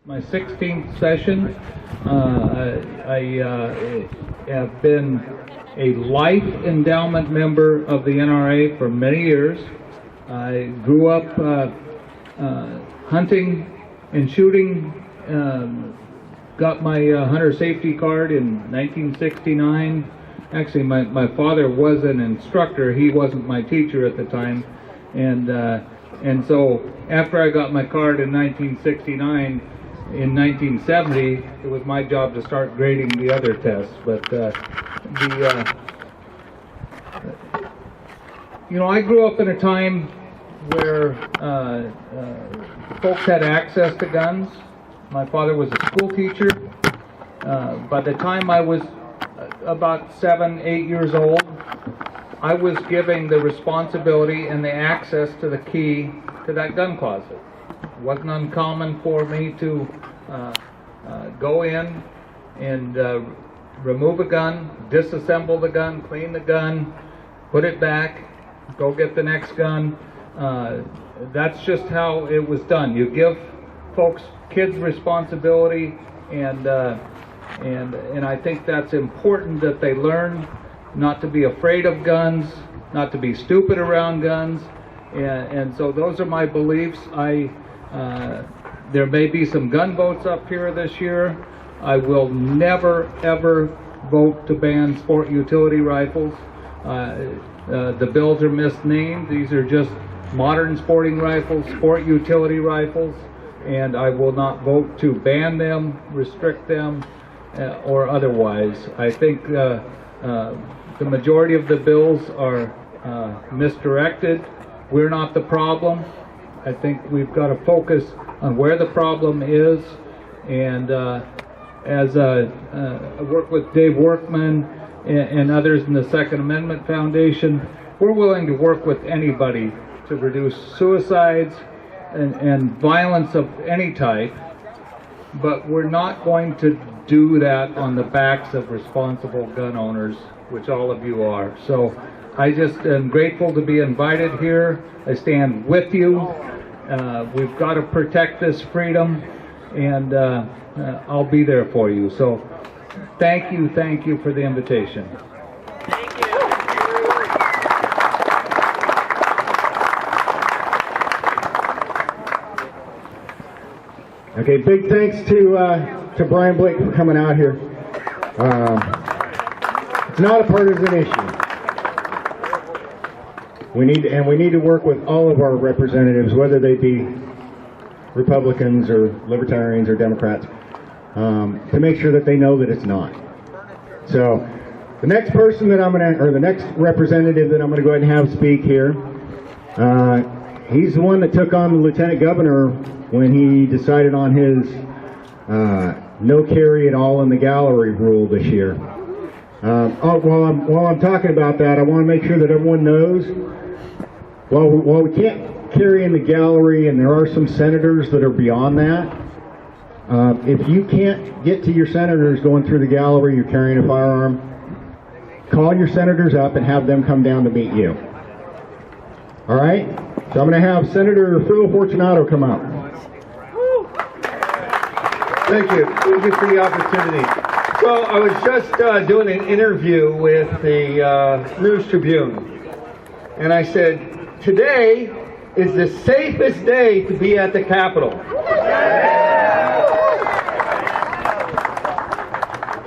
My 16th session. I have been a life endowment member of the NRA for many years. I grew up hunting and shooting, got my hunter safety card in 1969. Actually, my father was an instructor. He wasn't my teacher at the time. And so after I got my card in 1969, in 1970, it was my job to start grading the other tests. But I grew up in a time where folks had access to guns. My father was a school teacher. By the time I was about 7, 8 years old, I was given the responsibility and the access to the key to that gun closet. It wasn't uncommon for me to go in and remove a gun, disassemble the gun, clean the gun, put it back, go get the next gun. That's just how it was done. You give kids responsibility, and I think that's important that they learn not to be afraid of guns, not to be stupid around guns, and so those are my beliefs. There may be some gun votes up here this year. I will never ever vote to ban sport utility rifles. The bills are misnamed. These are just modern sporting rifles, sport utility rifles, and I will not vote to ban them, restrict them, or otherwise. I think the majority of the bills are misdirected. We're not the problem. I think we've got to focus on where the problem is, and as I work with Dave Workman and others in the Second Amendment Foundation, we're willing to work with anybody to reduce suicides and violence of any type, but we're not going to do that on the backs of responsible gun owners, which all of you are. So I just am grateful to be invited here. I stand with you. We've got to protect this freedom, and I'll be there for you. So thank you for the invitation. Thank you. Okay, big thanks to Brian Blake for coming out here. It's not a partisan issue. We need to work with all of our representatives, whether they be Republicans or Libertarians or Democrats, to make sure that they know that it's not. So, the next person that the next representative that I'm going to go ahead and have speak here, he's the one that took on the Lieutenant Governor when he decided on his no carry at all in the gallery rule this year. While I'm talking about that, I want to make sure that everyone knows, while we can't carry in the gallery, and there are some senators that are beyond that, if you can't get to your senators going through the gallery, you're carrying a firearm, call your senators up and have them come down to meet you. All right? So I'm going to have Senator Phil Fortunato come out. Thank you. Thank you for the opportunity. So I was just doing an interview with the News Tribune, and I said, today is the safest day to be at the Capitol.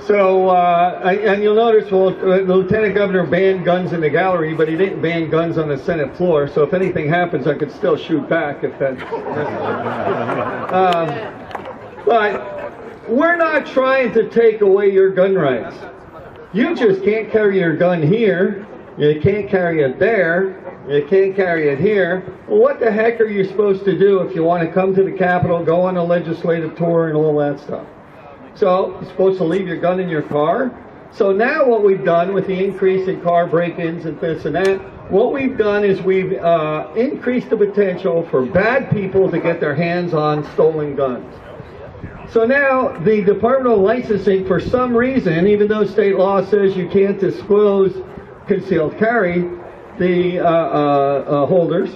So, and you'll notice, well, the Lieutenant Governor banned guns in the gallery, but he didn't ban guns on the Senate floor, so if anything happens, I could still shoot back if that's but we're not trying to take away your gun rights. You just can't carry your gun here, you can't carry it there, you can't carry it here. Well, what the heck are you supposed to do if you want to come to the Capitol, go on a legislative tour and all that stuff? So, you're supposed to leave your gun in your car. So now what we've done with the increase in car break-ins and this and that, what we've done is we've increased the potential for bad people to get their hands on stolen guns. So now the Department of Licensing, for some reason, even though state law says you can't disclose concealed carry, the holders,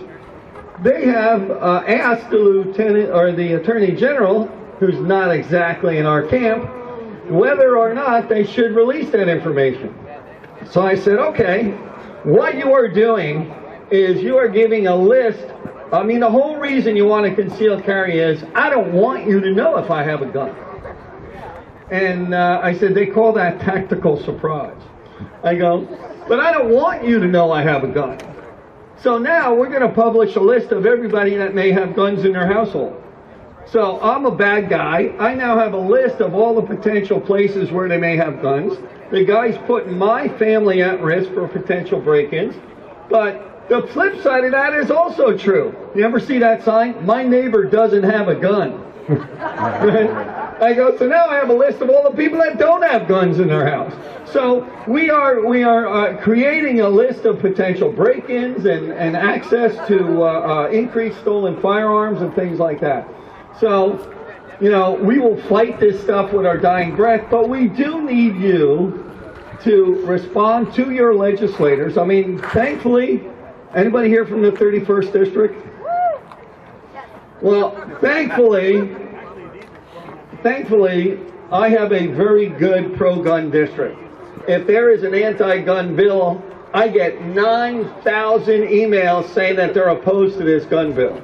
they have asked the Lieutenant or the Attorney General who's not exactly in our camp, whether or not they should release that information. So I said, okay, what you are doing is you are giving a list. I mean, the whole reason you want to conceal carry is, I don't want you to know if I have a gun. And I said, they call that tactical surprise. I go, but I don't want you to know I have a gun. So now we're going to publish a list of everybody that may have guns in their household. So I'm a bad guy. I now have a list of all the potential places where they may have guns. The guy's putting my family at risk for potential break-ins. But the flip side of that is also true. You ever see that sign? My neighbor doesn't have a gun. I go, so now I have a list of all the people that don't have guns in their house. So we are creating a list of potential break-ins and access to increased stolen firearms and things like that. So, you know, we will fight this stuff with our dying breath, but we do need you to respond to your legislators. I mean, thankfully, anybody here from the 31st District? Well, thankfully, I have a very good pro-gun district. If there is an anti-gun bill, I get 9,000 emails saying that they're opposed to this gun bill.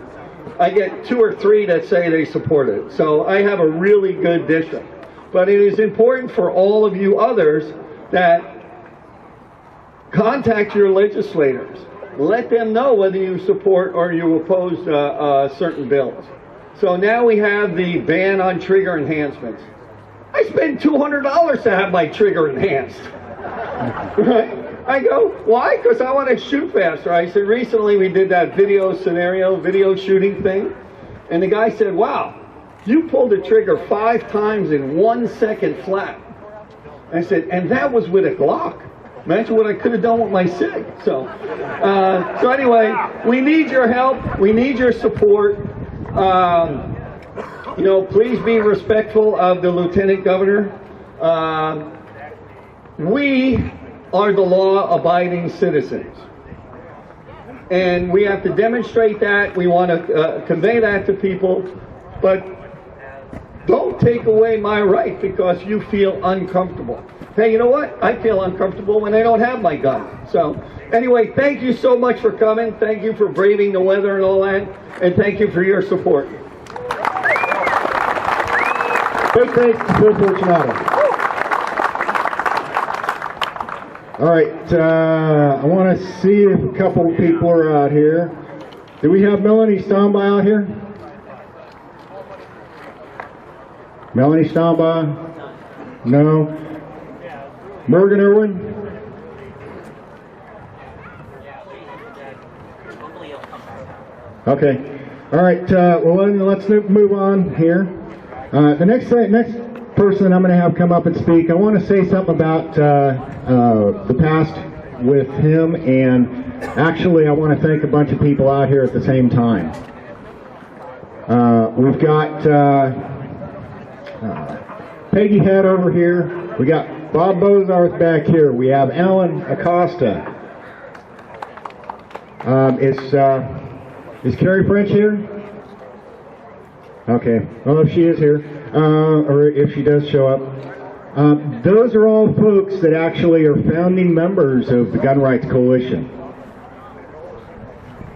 I get 2 or 3 that say they support it. So I have a really good district. But it is important for all of you others that contact your legislators. Let them know whether you support or you oppose certain bills. So now we have the ban on trigger enhancements. I spend $200 to have my trigger enhanced. Right? I go, why? Because I want to shoot faster. I said, recently we did that video shooting thing. And the guy said, wow, you pulled the trigger 5 times in 1 second flat. I said, and that was with a Glock. Imagine what I could have done with my SIG. So anyway, we need your help. We need your support. You know, please be respectful of the Lieutenant Governor. We are the law-abiding citizens. And we have to demonstrate that. We want to convey that to people. But don't take away my right because you feel uncomfortable. Hey, you know what? I feel uncomfortable when I don't have my gun. So, anyway, thank you so much for coming. Thank you for braving the weather and all that. And thank you for your support. Big thanks to Phil Fortunato. All right, I want to see if a couple people are out here. Do we have Melanie Stomba out here? Melanie Stomba? No. Morgan Irwin? Okay. All right. Well, then let's move on here. The next person I'm going to have come up and speak, I want to say something about the past with him, and actually I want to thank a bunch of people out here at the same time. We've got Peggy Head over here. We got Bob Bozarth back here. We have Alan Acosta. Is Carrie French here? Okay. Well, if she is here, or if she does show up, those are all folks that actually are founding members of the Gun Rights Coalition.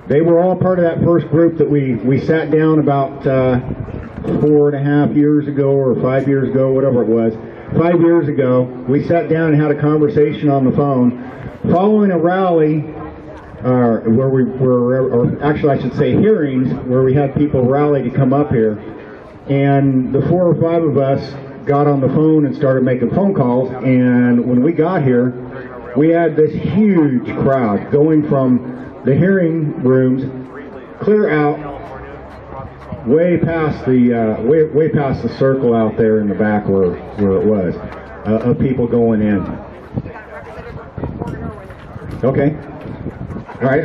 They were all part of that first group that we sat down about 4.5 years ago or 5 years ago, whatever it was. 5 years ago, we sat down and had a conversation on the phone following a rally where we were, or actually I should say hearings, where we had people rally to come up here. And the 4 or 5 of us got on the phone and started making phone calls, and when we got here, we had this huge crowd going from the hearing rooms clear out way past the way past the circle out there in the back where it was of people going in. Okay. All right.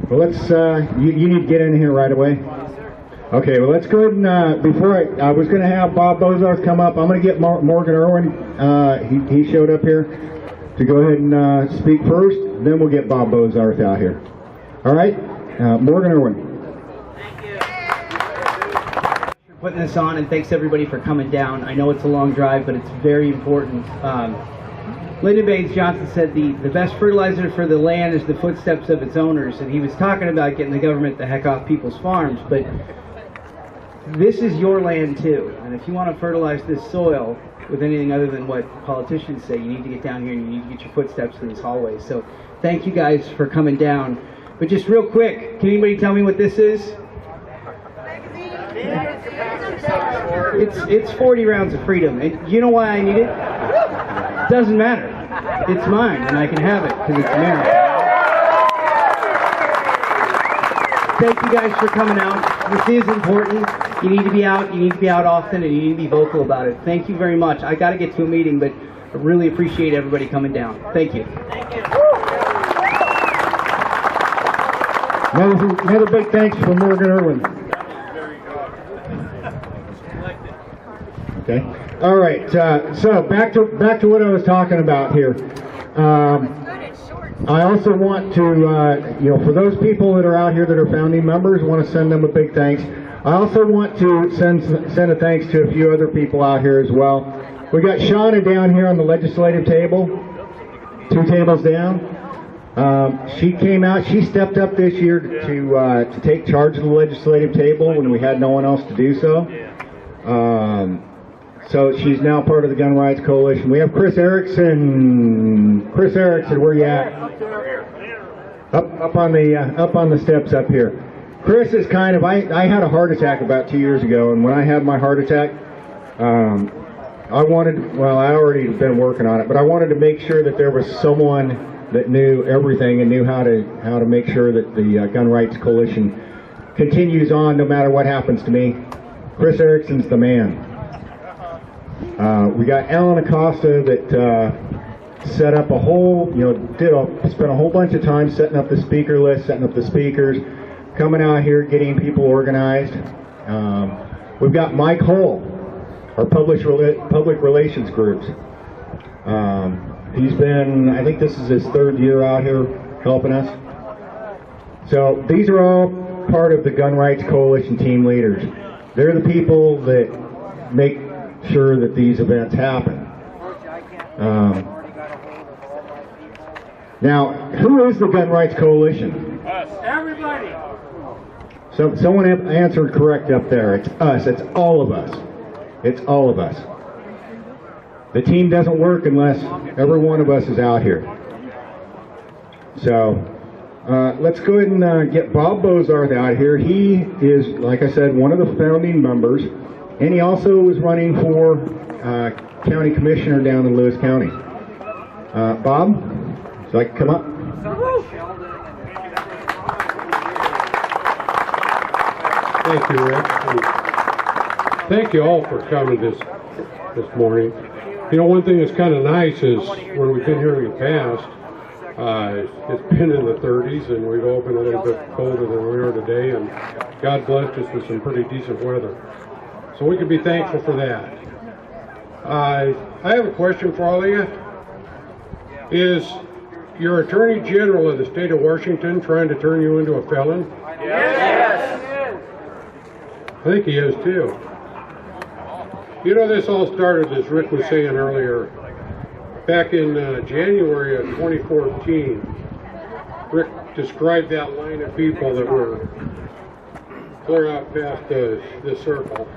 Well, let's. You need to get in here right away. Okay. Well, let's go ahead and before I was going to have Bob Bozarth come up. I'm going to get Morgan Irwin. He showed up here to go ahead and speak first. Then we'll get Bob Bozarth out here. All right. Morgan Irwin. putting this on, and thanks everybody for coming down. I know it's a long drive, but it's very important. Lyndon Baines Johnson said the best fertilizer for the land is the footsteps of its owners, and he was talking about getting the government the heck off people's farms, but this is your land too, and if you want to fertilize this soil with anything other than what politicians say, you need to get down here and you need to get your footsteps in this hallway. So thank you guys for coming down. But just real quick, can anybody tell me what this is? It's 40 rounds of freedom, and you know why I need it? Doesn't matter. It's mine, and I can have it because it's America. Thank you guys for coming out. This is important. You need to be out. You need to be out often, and you need to be vocal about it. Thank you very much. I got to get to a meeting, but I really appreciate everybody coming down. Thank you. Another big thanks for Morgan Irwin. Okay. All right. So back to what I was talking about here. I also want to, for those people that are out here that are founding members, I want to send them a big thanks. I also want to send a thanks to a few other people out here as well. We got Shauna down here on the legislative table, 2 tables down. She came out. She stepped up this year to take charge of the legislative table when we had no one else to do so. So she's now part of the Gun Rights Coalition. We have Chris Erickson. Chris Erickson, where you at? Up on the steps up here. Chris is kind of. I had a heart attack about 2 years ago, and when I had my heart attack, I wanted. Well, I already had been working on it, but I wanted to make sure that there was someone that knew everything and knew how to make sure that the Gun Rights Coalition continues on no matter what happens to me. Chris Erickson's the man. We got Alan Acosta that set up a whole, spent a whole bunch of time setting up the speaker list, setting up the speakers, coming out here, getting people organized. We've got Mike Hull, our public relations groups. He's been, I think this is his 3rd year out here helping us. So these are all part of the Gun Rights Coalition team leaders. They're the people that make sure that these events happen. Now, who is the Gun Rights Coalition? Us. Everybody. So someone answered correct up there. It's us. It's all of us. It's all of us. The team doesn't work unless every one of us is out here. So let's go ahead and get Bob Bozarth out here. He is, like I said, one of the founding members, and he also was running for county commissioner down in Lewis County. Bob, would you like to come up? Thank you, Rick. And thank you all for coming this morning. One thing that's kind of nice is when we've been here in the past, it's been in the 30s and we've all been a little bit colder than we are today, and God blessed us with some pretty decent weather. So we can be thankful for that. I have a question for all of you. Is your Attorney General of the state of Washington trying to turn you into a felon? Yes. I think he is too. This all started, as Rick was saying earlier, back in January of 2014. Rick described that line of people that were clear out past the circle.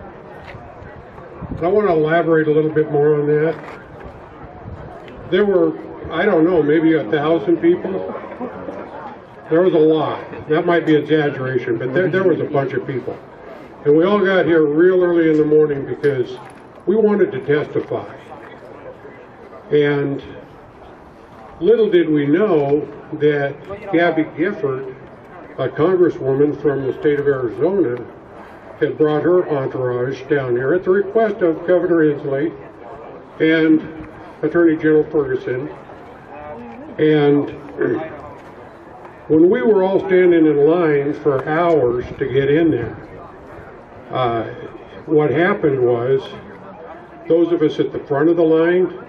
And I want to elaborate a little bit more on that. There were, I don't know, maybe 1,000 people. There was a lot. That might be exaggeration, but there was a bunch of people. And we all got here real early in the morning because we wanted to testify. And little did we know that Gabby Gifford, a congresswoman from the state of Arizona, had brought her entourage down here at the request of Governor Inslee and Attorney General Ferguson. And when we were all standing in line for hours to get in there, what happened was, those of us at the front of the line,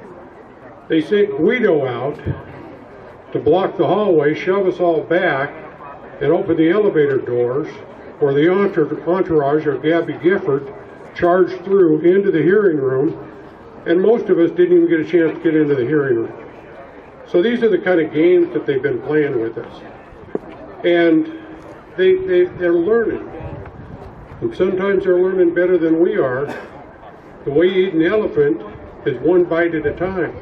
they sent Guido out to block the hallway, shove us all back, and open the elevator doors, where the entourage of Gabby Gifford charged through into the hearing room, and most of us didn't even get a chance to get into the hearing room. So these are the kind of games that they've been playing with us. And they're learning. And sometimes they're learning better than we are. The way you eat an elephant is one bite at a time.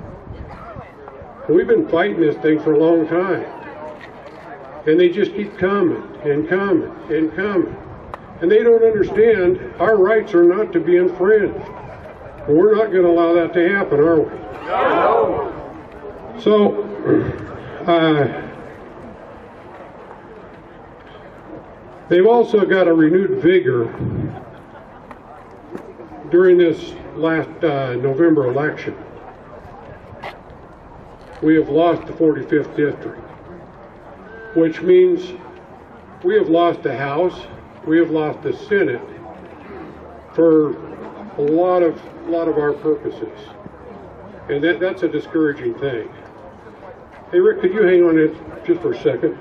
We've been fighting this thing for a long time. And they just keep coming and coming and coming. And they don't understand our rights are not to be infringed. We're not going to allow that to happen, are we? No. So, they've also got a renewed vigor during this last November election. We have lost the 45th district, which means we have lost the House, we have lost the Senate for a lot of our purposes. And that's a discouraging thing. Hey Rick, could you hang on it just for a second?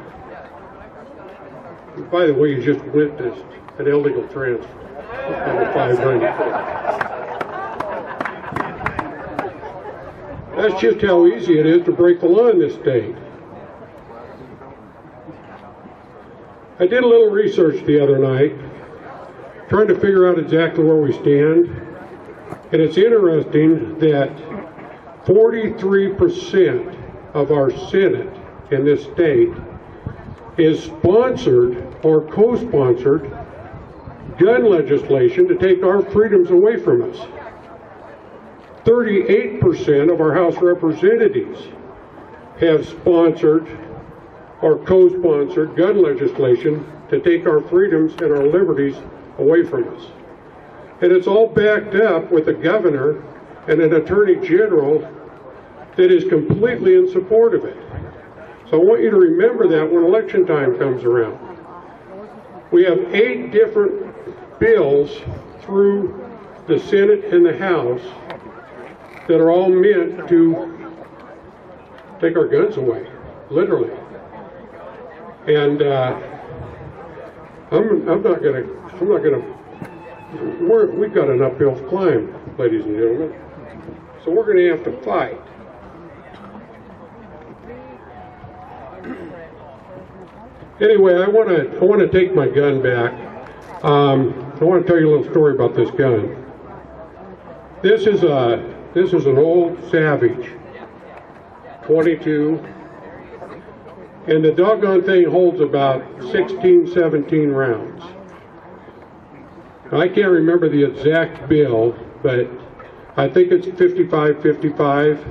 By the way, you just witnessed an illegal transfer on the 500. That's just how easy it is to break the law in this state. I did a little research the other night, trying to figure out exactly where we stand. And it's interesting that 43% of our Senate in this state is sponsored or co-sponsored gun legislation to take our freedoms away from us. 38% of our House representatives have sponsored or co-sponsored gun legislation to take our freedoms and our liberties away from us. And it's all backed up with a governor and an attorney general that is completely in support of it. So I want you to remember that when election time comes around. We have 8 different bills through the Senate and the House that are all meant to take our guns away, literally. And we've got an uphill climb, ladies and gentlemen. So we're going to have to fight. Anyway, I want to take my gun back. I want to tell you a little story about this gun. This is an old Savage 22, and the doggone thing holds about 16, 17 rounds. I can't remember the exact bill, but I think it's 55-55.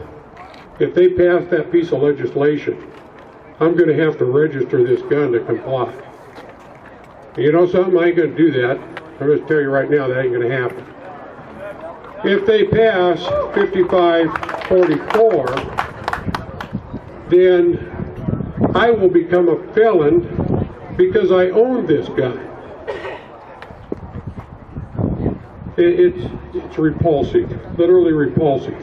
If they pass that piece of legislation, I'm going to have to register this gun to comply. You know something? I ain't going to do that. I'm going to tell you right now that ain't going to happen. If they pass 55-44, then I will become a felon because I own this gun. It's repulsive, literally repulsive.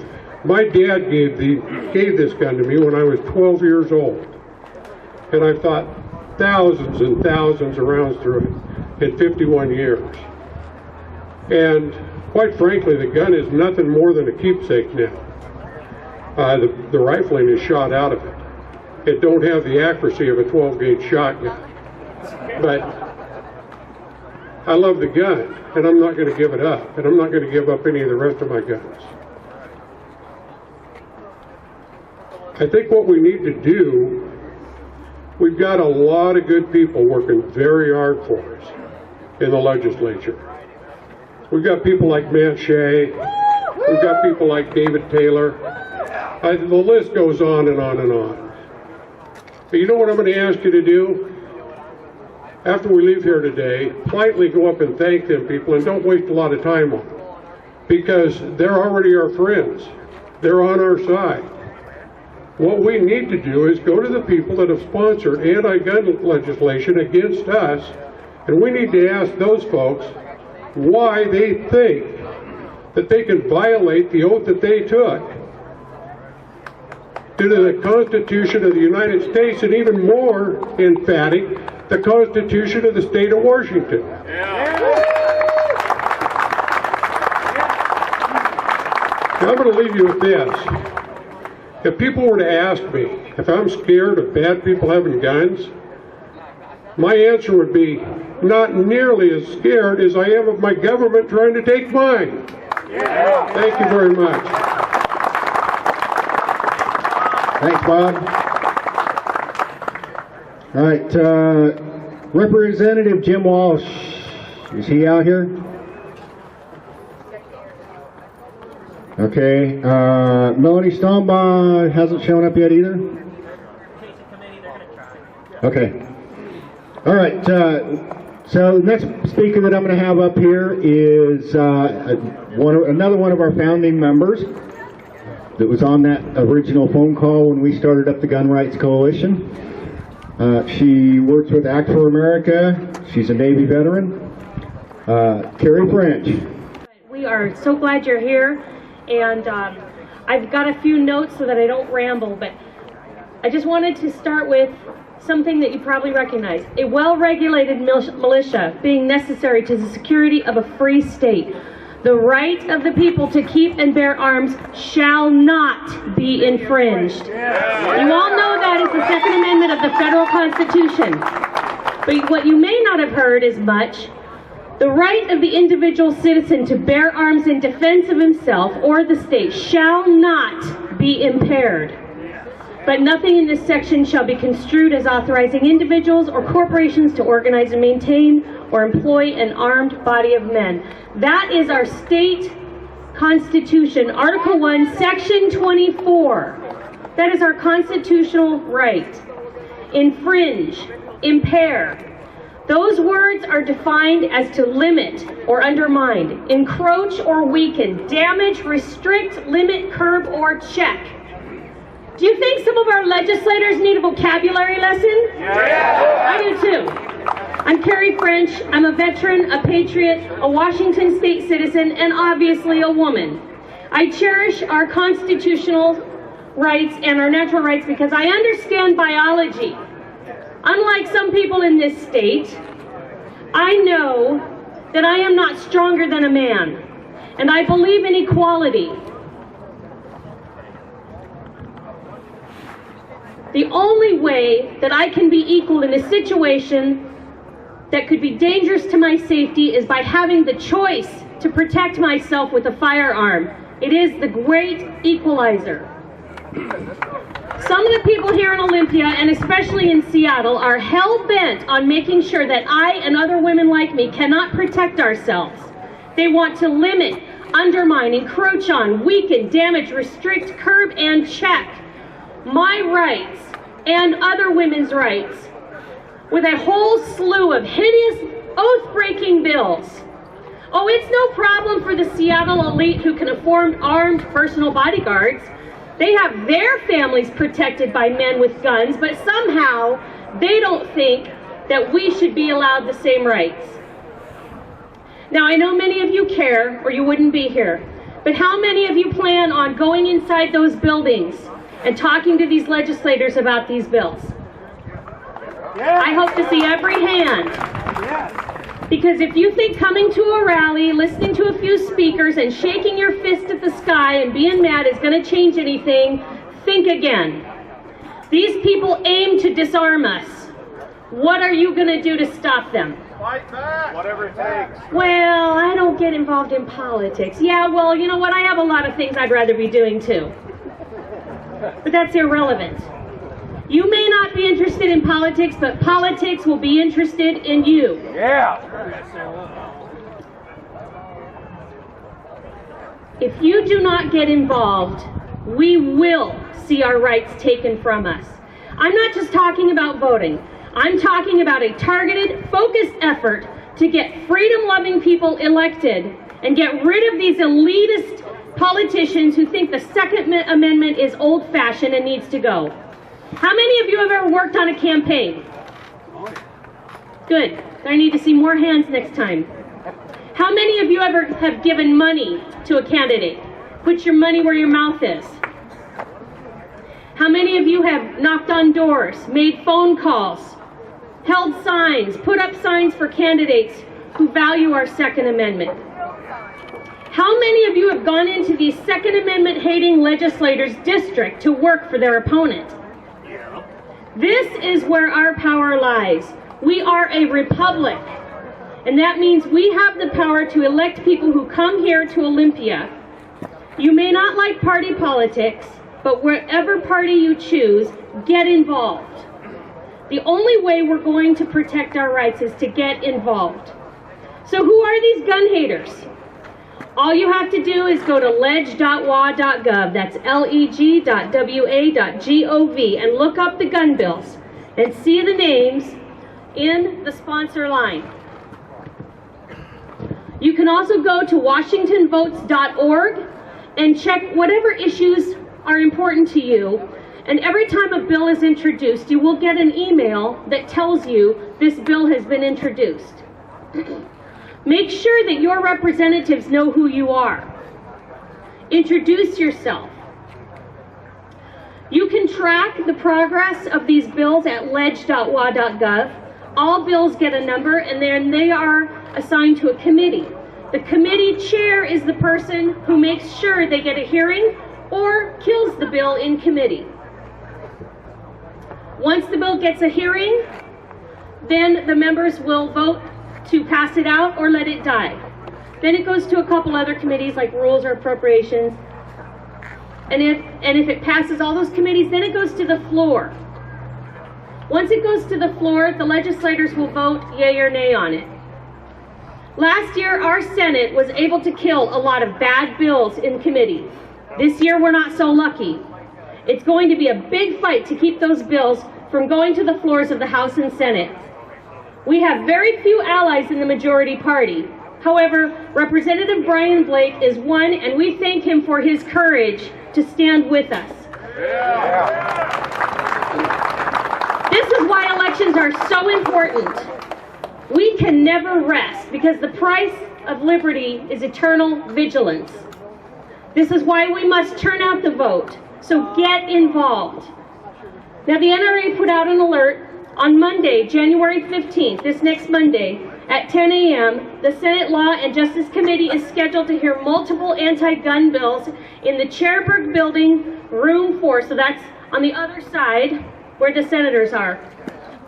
My dad gave this gun to me when I was 12 years old. And I've thought thousands and thousands of rounds through it in 51 years. And quite frankly, the gun is nothing more than a keepsake now. The rifling is shot out of it. It don't have the accuracy of a 12-gauge shotgun. But I love the gun, and I'm not going to give it up. And I'm not going to give up any of the rest of my guns. I think what we need to do, we've got a lot of good people working very hard for us in the legislature. We've got people like Matt Shea. We've got people like David Taylor. The list goes on and on and on. But you know what I'm going to ask you to do? After we leave here today, politely go up and thank them people, and don't waste a lot of time on them. Because they're already our friends. They're on our side. What we need to do is go to the people that have sponsored anti-gun legislation against us, and we need to ask those folks why they think that they can violate the oath that they took to the Constitution of the United States, and even more emphatic, the Constitution of the state of Washington. I'm going to leave you with this. If people were to ask me if I'm scared of bad people having guns, my answer would be not nearly as scared as I am of my government trying to take mine. Thank you very much. Thanks, Bob. All right, Representative Jim Walsh, is he out here? Okay, Melanie Stombaugh hasn't shown up yet either? Okay. All right, so the next speaker that I'm going to have up here is another one of our founding members that was on that original phone call when we started up the Gun Rights Coalition. She works with Act for America. She's a Navy veteran. Carrie French. We are so glad you're here, and I've got a few notes so that I don't ramble, but I just wanted to start with something that you probably recognize. A well-regulated militia being necessary to the security of a free state. The right of the people to keep and bear arms shall not be infringed. You all know that is the Second Amendment of the Federal Constitution. But what you may not have heard is much. The right of the individual citizen to bear arms in defense of himself or the state shall not be impaired. But nothing in this section shall be construed as authorizing individuals or corporations to organize and maintain or employ an armed body of men. That is our state constitution, Article 1, Section 24. That is our constitutional right. Infringe, impair. Those words are defined as to limit or undermine, encroach or weaken, damage, restrict, limit, curb, or check. Do you think some of our legislators need a vocabulary lesson? Yeah. I do too. I'm Carrie French. I'm a veteran, a patriot, a Washington state citizen, and obviously a woman. I cherish our constitutional rights and our natural rights because I understand biology. Unlike some people in this state, I know that I am not stronger than a man, and I believe in equality. The only way that I can be equal in a situation that could be dangerous to my safety is by having the choice to protect myself with a firearm. It is the great equalizer. Some of the people here in Olympia, and especially in Seattle, are hell-bent on making sure that I and other women like me cannot protect ourselves. They want to limit, undermine, encroach on, weaken, damage, restrict, curb, and check my rights and other women's rights with a whole slew of hideous, oath-breaking bills. Oh, it's no problem for the Seattle elite who can afford armed personal bodyguards. They have their families protected by men with guns, but somehow they don't think that we should be allowed the same rights. Now, I know many of you care, or you wouldn't be here, but how many of you plan on going inside those buildings and talking to these legislators about these bills? I hope to see every hand. Because if you think coming to a rally, listening to a few speakers, and shaking your fist at the sky and being mad is going to change anything, think again. These people aim to disarm us. What are you going to do to stop them? Fight back! Whatever it takes. Well, I don't get involved in politics. Yeah, well, you know what? I have a lot of things I'd rather be doing too. But that's irrelevant. You may not be interested in politics, but politics will be interested in you. Yeah. If you do not get involved, we will see our rights taken from us. I'm not just talking about voting. I'm talking about a targeted, focused effort to get freedom-loving people elected and get rid of these elitist politicians who think the Second Amendment is old-fashioned and needs to go. How many of you have ever worked on a campaign? Good. I need to see more hands next time. How many of you ever have given money to a candidate? Put your money where your mouth is. How many of you have knocked on doors, made phone calls, held signs, put up signs for candidates who value our Second Amendment? How many of you have gone into the Second Amendment hating legislators' district to work for their opponent? This is where our power lies. We are a republic, and that means we have the power to elect people who come here to Olympia. You may not like party politics, but whatever party you choose, get involved. The only way we're going to protect our rights is to get involved. So who are these gun haters? All you have to do is go to ledge.wa.gov, that's leg.wa.gov, and look up the gun bills and see the names in the sponsor line. You can also go to washingtonvotes.org and check whatever issues are important to you, and every time a bill is introduced, you will get an email that tells you this bill has been introduced. Make sure that your representatives know who you are. Introduce yourself. You can track the progress of these bills at ledge.wa.gov. All bills get a number, and then they are assigned to a committee. The committee chair is the person who makes sure they get a hearing or kills the bill in committee. Once the bill gets a hearing, then the members will vote to pass it out or let it die. Then it goes to a couple other committees like Rules or Appropriations. And if it passes all those committees, then it goes to the floor. Once it goes to the floor, the legislators will vote yay or nay on it. Last year, our Senate was able to kill a lot of bad bills in committee. This year, we're not so lucky. It's going to be a big fight to keep those bills from going to the floors of the House and Senate. We have very few allies in the majority party. However, Representative Brian Blake is one, and we thank him for his courage to stand with us. This is why elections are so important. We can never rest because the price of liberty is eternal vigilance. This is why we must turn out the vote, so get involved. Now, the NRA put out an alert on Monday, January 15th, this next Monday, at 10 a.m., the Senate Law and Justice Committee is scheduled to hear multiple anti-gun bills in the Cherbourg Building, Room 4, so that's on the other side where the senators are.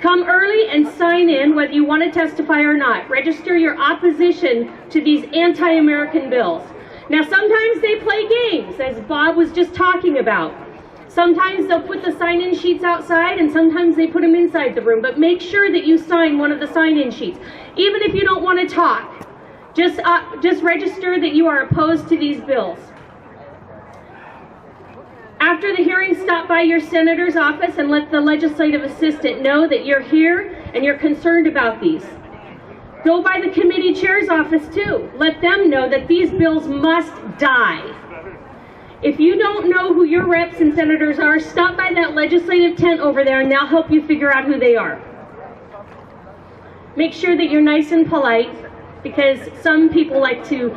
Come early and sign in whether you want to testify or not. Register your opposition to these anti-American bills. Now, sometimes they play games, as Bob was just talking about. Sometimes they'll put the sign-in sheets outside, and sometimes they put them inside the room. But make sure that you sign one of the sign-in sheets. Even if you don't want to talk, just register that you are opposed to these bills. After the hearing, stop by your senator's office and let the legislative assistant know that you're here and you're concerned about these. Go by the committee chair's office too. Let them know that these bills must die. If you don't know who your reps and senators are, stop by that legislative tent over there and they'll help you figure out who they are. Make sure that you're nice and polite, because some people like to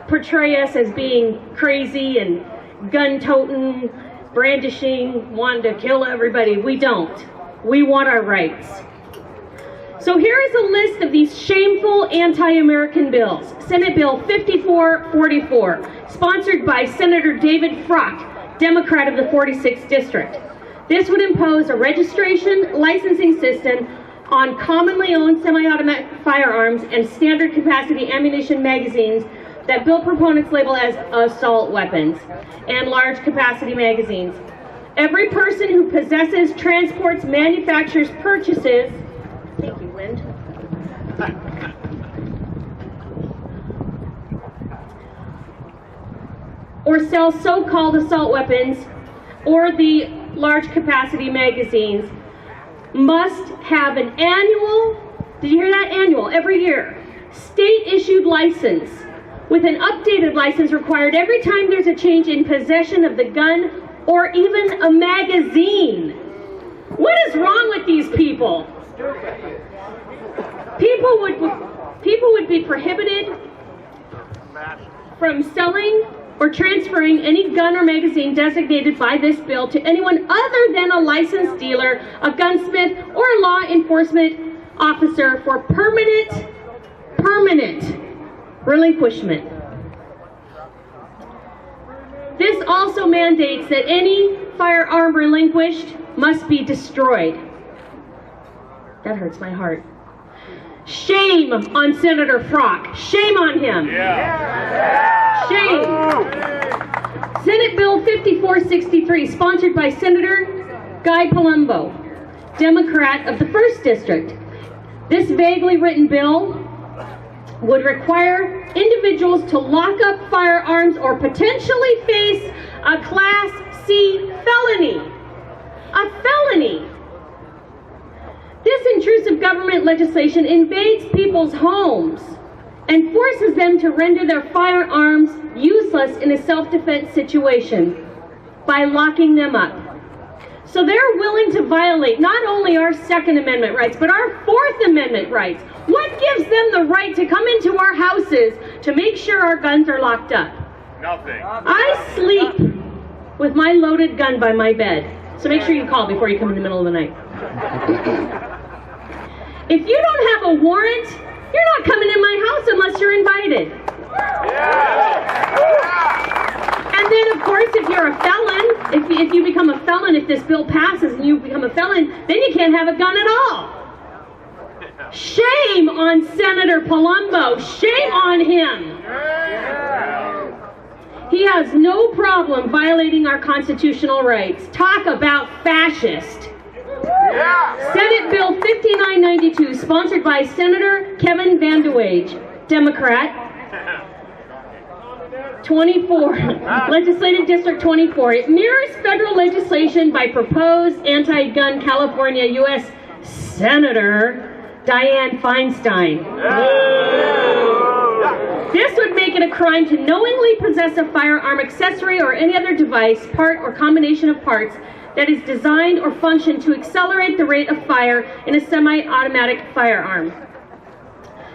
portray us as being crazy and gun-toting, brandishing, wanting to kill everybody. We don't. We want our rights. So here is a list of these shameful anti-American bills. Senate Bill 5444, sponsored by Senator David Frock, Democrat of the 46th District. This would impose a registration licensing system on commonly owned semi-automatic firearms and standard capacity ammunition magazines that bill proponents label as assault weapons and large capacity magazines. Every person who possesses, transports, manufactures, purchases, thank you, Wind, or sells so-called assault weapons or the large capacity magazines must have an annual, did you hear that? Annual, every year, state-issued license with an updated license required every time there's a change in possession of the gun or even a magazine. What is wrong with these people? People would be prohibited from selling or transferring any gun or magazine designated by this bill to anyone other than a licensed dealer, a gunsmith, or a law enforcement officer for permanent relinquishment. This also mandates that any firearm relinquished must be destroyed. That hurts my heart. Shame on Senator Frock. Shame on him. Shame. Senate Bill 5463, sponsored by Senator Guy Palumbo, Democrat of the 1st District. This vaguely written bill would require individuals to lock up firearms or potentially face a Class C felony. A felony. This intrusive government legislation invades people's homes and forces them to render their firearms useless in a self-defense situation by locking them up. So they're willing to violate not only our Second Amendment rights, but our Fourth Amendment rights. What gives them the right to come into our houses to make sure our guns are locked up? Nothing. I sleep with my loaded gun by my bed. So make sure you call before you come in the middle of the night. If you don't have a warrant, you're not coming in my house unless you're invited. And then, of course, if you're a felon, if you become a felon, if this bill passes and you become a felon, then you can't have a gun at all. Shame on Senator Palumbo. Shame on him. He has no problem violating our constitutional rights. Talk about fascist. Senate Bill 5992, sponsored by Senator Kevin Van de Wage, Democrat, 24, Legislative District 24. It mirrors federal legislation by proposed anti-gun California U.S. Senator Dianne Feinstein. This would make it a crime to knowingly possess a firearm, accessory, or any other device, part, or combination of parts that is designed or functioned to accelerate the rate of fire in a semi-automatic firearm.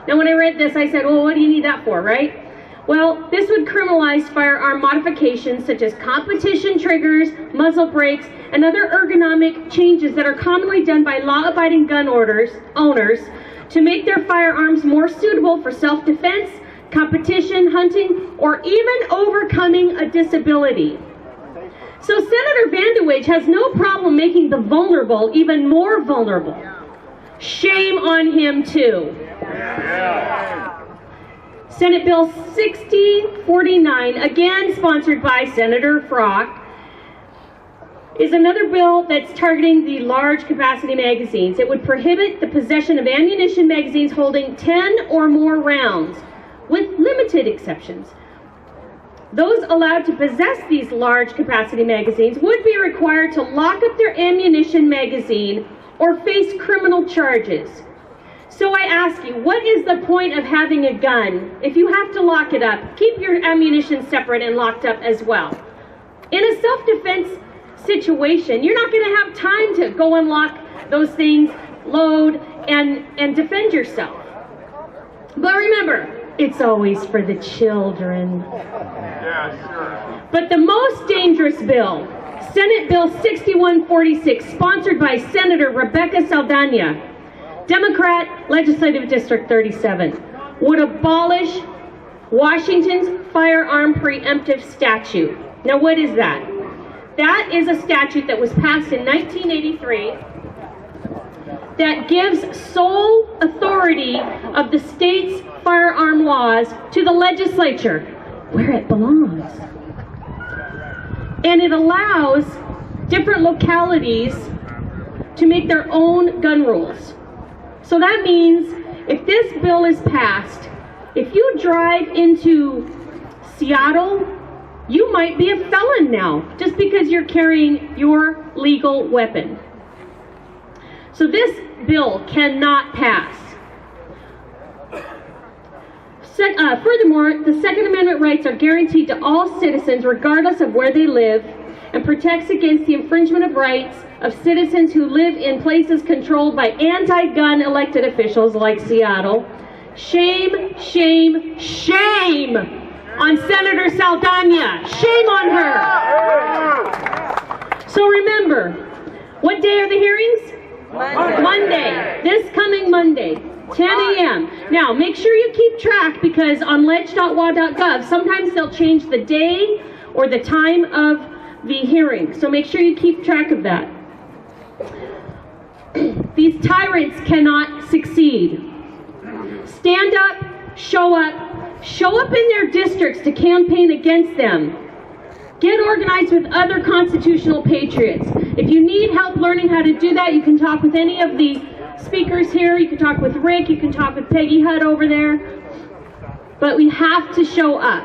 Now, when I read this, I said, well, what do you need that for, right? Well, this would criminalize firearm modifications such as competition triggers, muzzle brakes, and other ergonomic changes that are commonly done by law-abiding gun owners to make their firearms more suitable for self-defense, competition, hunting, or even overcoming a disability. So Senator Van de Wage has no problem making the vulnerable even more vulnerable. Shame on him, too. Senate Bill 6049, again sponsored by Senator Frock, is another bill that's targeting the large capacity magazines. It would prohibit the possession of ammunition magazines holding 10 or more rounds, with limited exceptions. Those allowed to possess these large capacity magazines would be required to lock up their ammunition magazine or face criminal charges. So I ask you, what is the point of having a gun if you have to lock it up? Keep your ammunition separate and locked up as well. In a self-defense situation, you're not going to have time to go unlock those things, load, and defend yourself. But remember, it's always for the children. Yeah, sure. But the most dangerous bill, Senate Bill 6146, sponsored by Senator Rebecca Saldana, Democrat, Legislative District 37, would abolish Washington's firearm preemptive statute. Now, what is that? That is a statute that was passed in 1983 that gives sole authority of the state's firearm laws to the legislature, where it belongs. And it allows different localities to make their own gun rules. So that means if this bill is passed, if you drive into Seattle, you might be a felon now, just because you're carrying your legal weapon. So this bill cannot pass. Furthermore, the Second Amendment rights are guaranteed to all citizens regardless of where they live and protects against the infringement of rights of citizens who live in places controlled by anti-gun elected officials like Seattle. Shame, shame, shame on Senator Saldana. Shame on her. So remember, what day are the hearings? Monday. This coming Monday. 10 a.m. Now, make sure you keep track, because on ledge.wa.gov, sometimes they'll change the day or the time of the hearing. So make sure you keep track of that. These tyrants cannot succeed. Stand up, show up in their districts to campaign against them. Get organized with other constitutional patriots. If you need help learning how to do that, you can talk with any of the speakers here. You can talk with Rick, you can talk with Peggy Hutt over there. But we have to show up.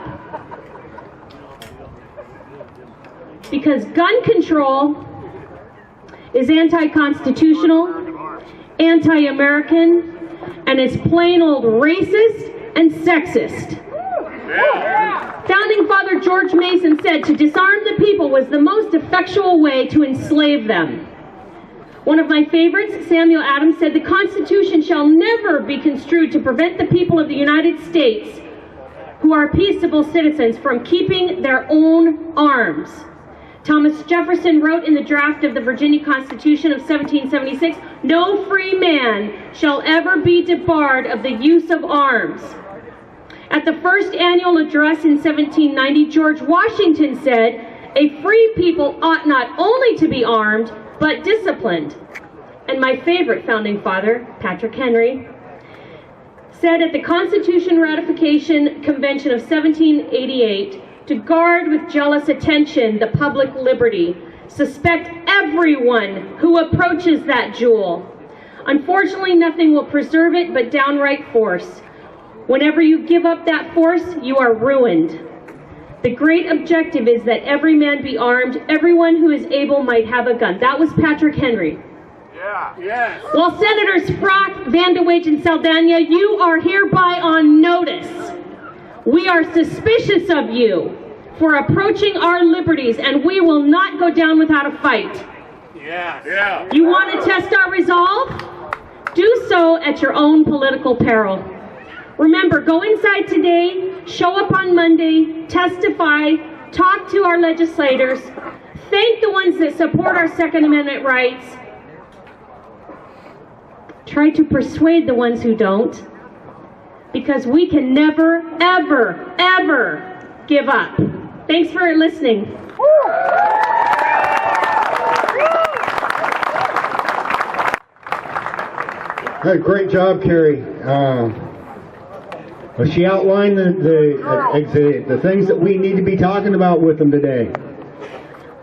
Because gun control is anti-constitutional, anti-American, and it's plain old racist and sexist. Founding Father George Mason said to disarm the people was the most effectual way to enslave them. One of my favorites, Samuel Adams, said the Constitution shall never be construed to prevent the people of the United States, who are peaceable citizens, from keeping their own arms. Thomas Jefferson wrote in the draft of the Virginia Constitution of 1776, "No free man shall ever be debarred of the use of arms." At the first annual address in 1790, George Washington said, "A free people ought not only to be armed, but disciplined." And my favorite founding father, Patrick Henry, said at the Constitution Ratification Convention of 1788, to guard with jealous attention the public liberty, suspect everyone who approaches that jewel. Unfortunately, nothing will preserve it but downright force. Whenever you give up that force, you are ruined. The great objective is that every man be armed, everyone who is able might have a gun. That was Patrick Henry. Yeah. Yes. While Senators Frock, Van de Wage, and Saldana, you are hereby on notice. We are suspicious of you for approaching our liberties, and we will not go down without a fight. Yeah. Yeah. You want to test our resolve? Do so at your own political peril. Remember, go inside today, show up on Monday, testify, talk to our legislators, thank the ones that support our Second Amendment rights, try to persuade the ones who don't, because we can never, ever, ever give up. Thanks for listening. Hey, great job, Carrie. Well, she outlined the things that we need to be talking about with them today.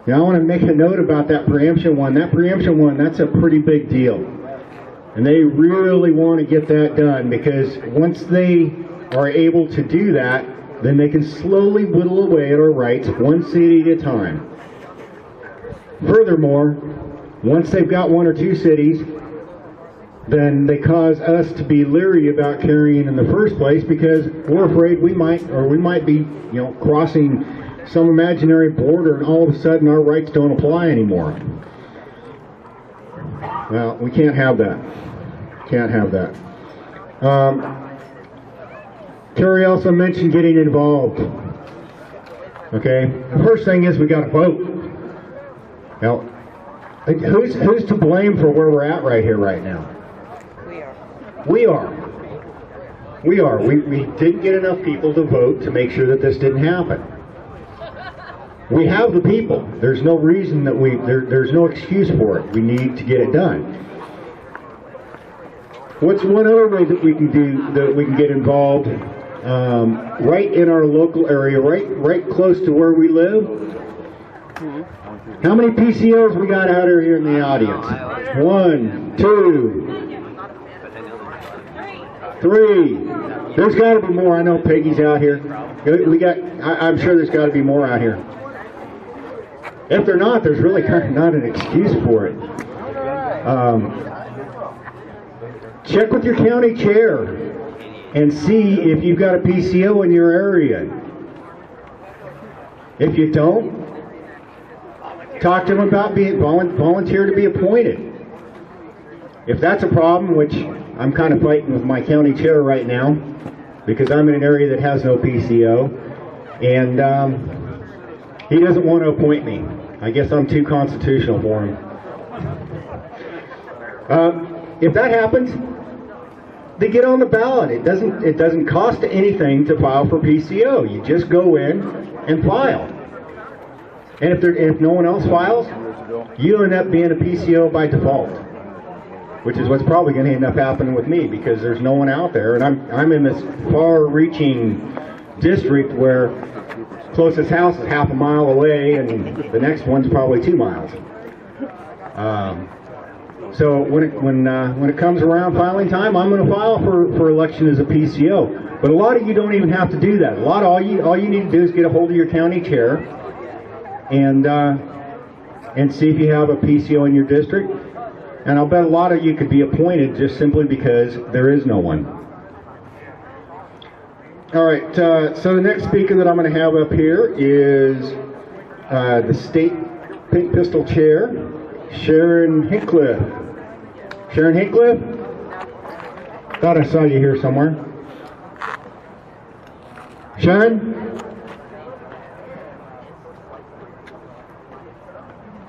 Now, I want to make a note about that preemption one. That preemption one, that's a pretty big deal. And they really want to get that done, because once they are able to do that, then they can slowly whittle away at our rights, one city at a time. Furthermore, once they've got one or two cities, then they cause us to be leery about carrying in the first place, because we're afraid we might be, crossing some imaginary border, and all of a sudden our rights don't apply anymore. Well, we can't have that. Can't have that. Terry also mentioned getting involved. Okay, the first thing is we got to vote. Now, who's to blame for where we're at right here, right now? We are. We didn't get enough people to vote to make sure that this didn't happen. We have the people. There's no reason that there's no excuse for it. We need to get it done. What's one other way that we can do, that we can get involved right in our local area, right close to where we live? How many PCOs we got out here in the audience? 1, 2, 3. There's got to be more. I know Peggy's out here. I'm sure there's got to be more out here. If they're not, there's really kind of not an excuse for it. Check with your county chair and see if you've got a PCO in your area. If you don't, talk to them about being volunteer to be appointed. If that's a problem, which I'm kind of fighting with my county chair right now, because I'm in an area that has no PCO, and he doesn't want to appoint me. I guess I'm too constitutional for him. If that happens, they get on the ballot. It doesn't cost anything to file for PCO. You just go in and file. And if no one else files, you end up being a PCO by default, which is what's probably going to end up happening with me, because there's no one out there, and I'm in this far-reaching district where closest house is half a mile away, and the next one's probably 2 miles. So when it comes around filing time, I'm going to file for election as a PCO. But a lot of you don't even have to do that. All you need to do is get a hold of your county chair and see if you have a PCO in your district. And I'll bet a lot of you could be appointed just simply because there is no one. All right, so the next speaker that I'm going to have up here is the State Pink Pistol Chair, Sharon Hincliffe. Sharon Hincliffe? Thought I saw you here somewhere. Sharon?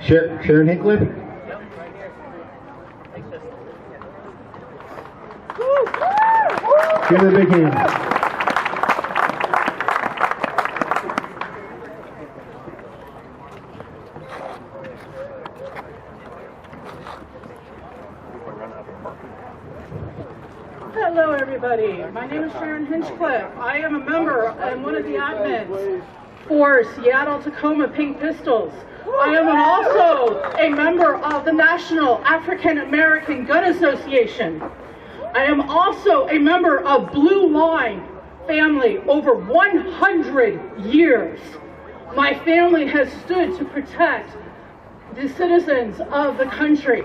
Sharon Hincliffe? Give her a big hand. Hello everybody, my name is Sharon Hinchcliffe. I am a member and one of the admins for Seattle-Tacoma Pink Pistols. I am also a member of the National African American Gun Association. I am also a member of Blue Line family over 100 years. My family has stood to protect the citizens of the country.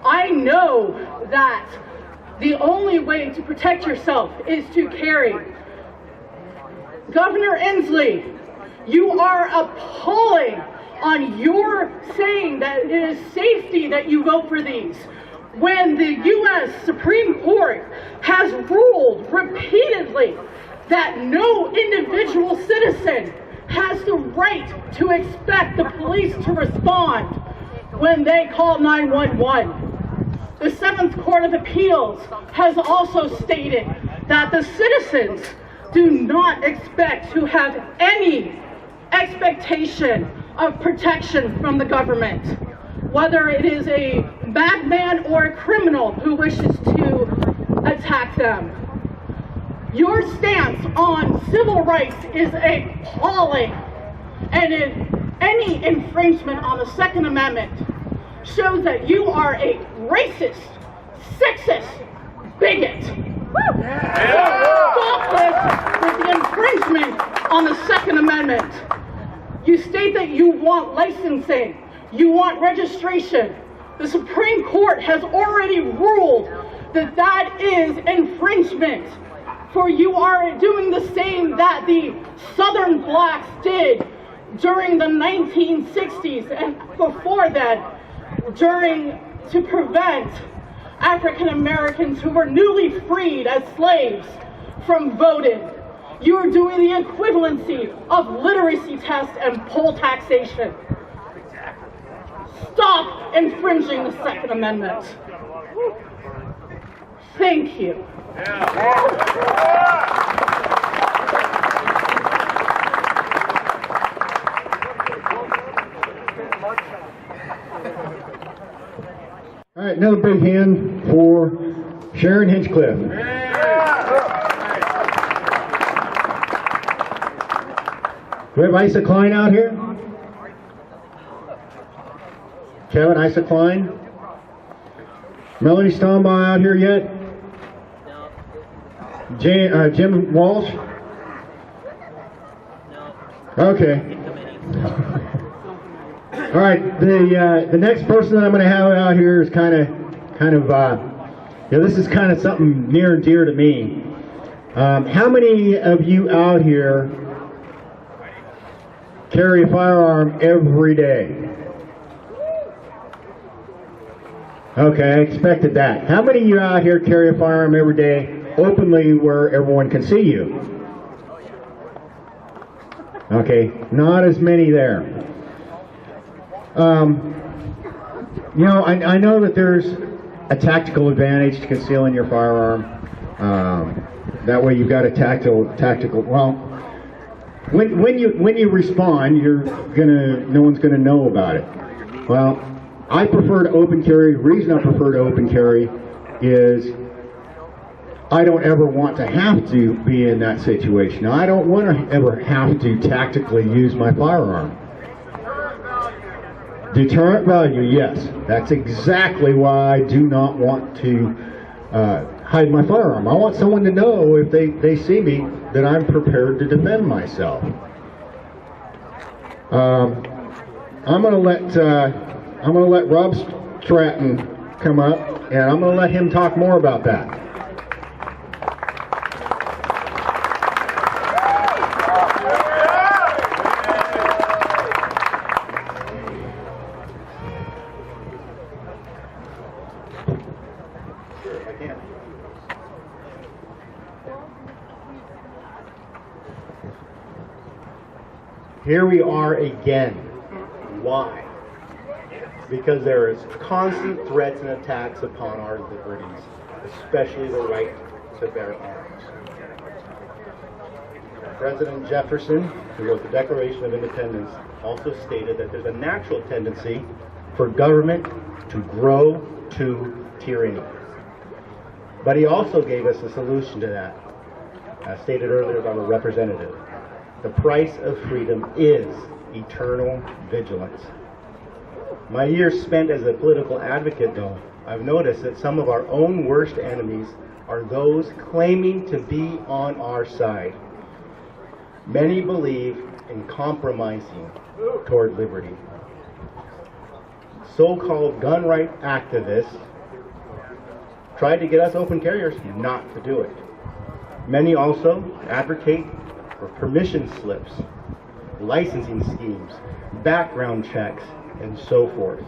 I know that the only way to protect yourself is to carry. Governor Inslee, you are appalling on your saying that it is safety that you vote for these, when the U.S. Supreme Court has ruled repeatedly that no individual citizen has the right to expect the police to respond when they call 911. The Seventh Court of Appeals has also stated that the citizens do not expect to have any expectation of protection from the government, whether it is a madman or a criminal who wishes to attack them. Your stance on civil rights is appalling, and any infringement on the Second Amendment shows that you are a racist, sexist, bigot. Stop this with the infringement on the Second Amendment. You state that you want licensing, you want registration. The Supreme Court has already ruled that that is infringement, for you are doing the same that the Southern blacks did during the 1960s and before that, to prevent African Americans who were newly freed as slaves from voting. You are doing the equivalency of literacy tests and poll taxation. Stop infringing the Second Amendment. Thank you. All right, another big hand for Sharon Hinchcliffe. Do we have Isa Klein out here? Kevin, Isa Klein? Melanie Stombaugh out here yet? Jim Walsh? Okay. All right, the next person that I'm going to have out here is kind of this is kind of something near and dear to me. How many of you out here carry a firearm every day? Okay, I expected that. How many of you out here carry a firearm every day openly where everyone can see you? Okay, not as many there. I know that there's a tactical advantage to concealing your firearm. That way you've got a tactical, well, when you respond, no one's gonna know about it. Well, I prefer to open carry. The reason I prefer to open carry is I don't ever want to have to be in that situation. I don't want to ever have to tactically use my firearm. Deterrent value, yes. That's exactly why I do not want to hide my firearm. I want someone to know if they see me that I'm prepared to defend myself. I'm gonna let Rob Stratton come up, and I'm gonna let him talk more about that. Here we are again. Why? Because there is constant threats and attacks upon our liberties, especially the right to bear arms. President Jefferson, who wrote the Declaration of Independence, also stated that there's a natural tendency for government to grow to tyranny. But he also gave us a solution to that, as stated earlier by the representative. The price of freedom is eternal vigilance. My years spent as a political advocate, though, I've noticed that some of our own worst enemies are those claiming to be on our side. Many believe in compromising toward liberty. So-called gun right activists tried to get us open carriers not to do it. Many also advocate for permission slips, licensing schemes, background checks, and so forth.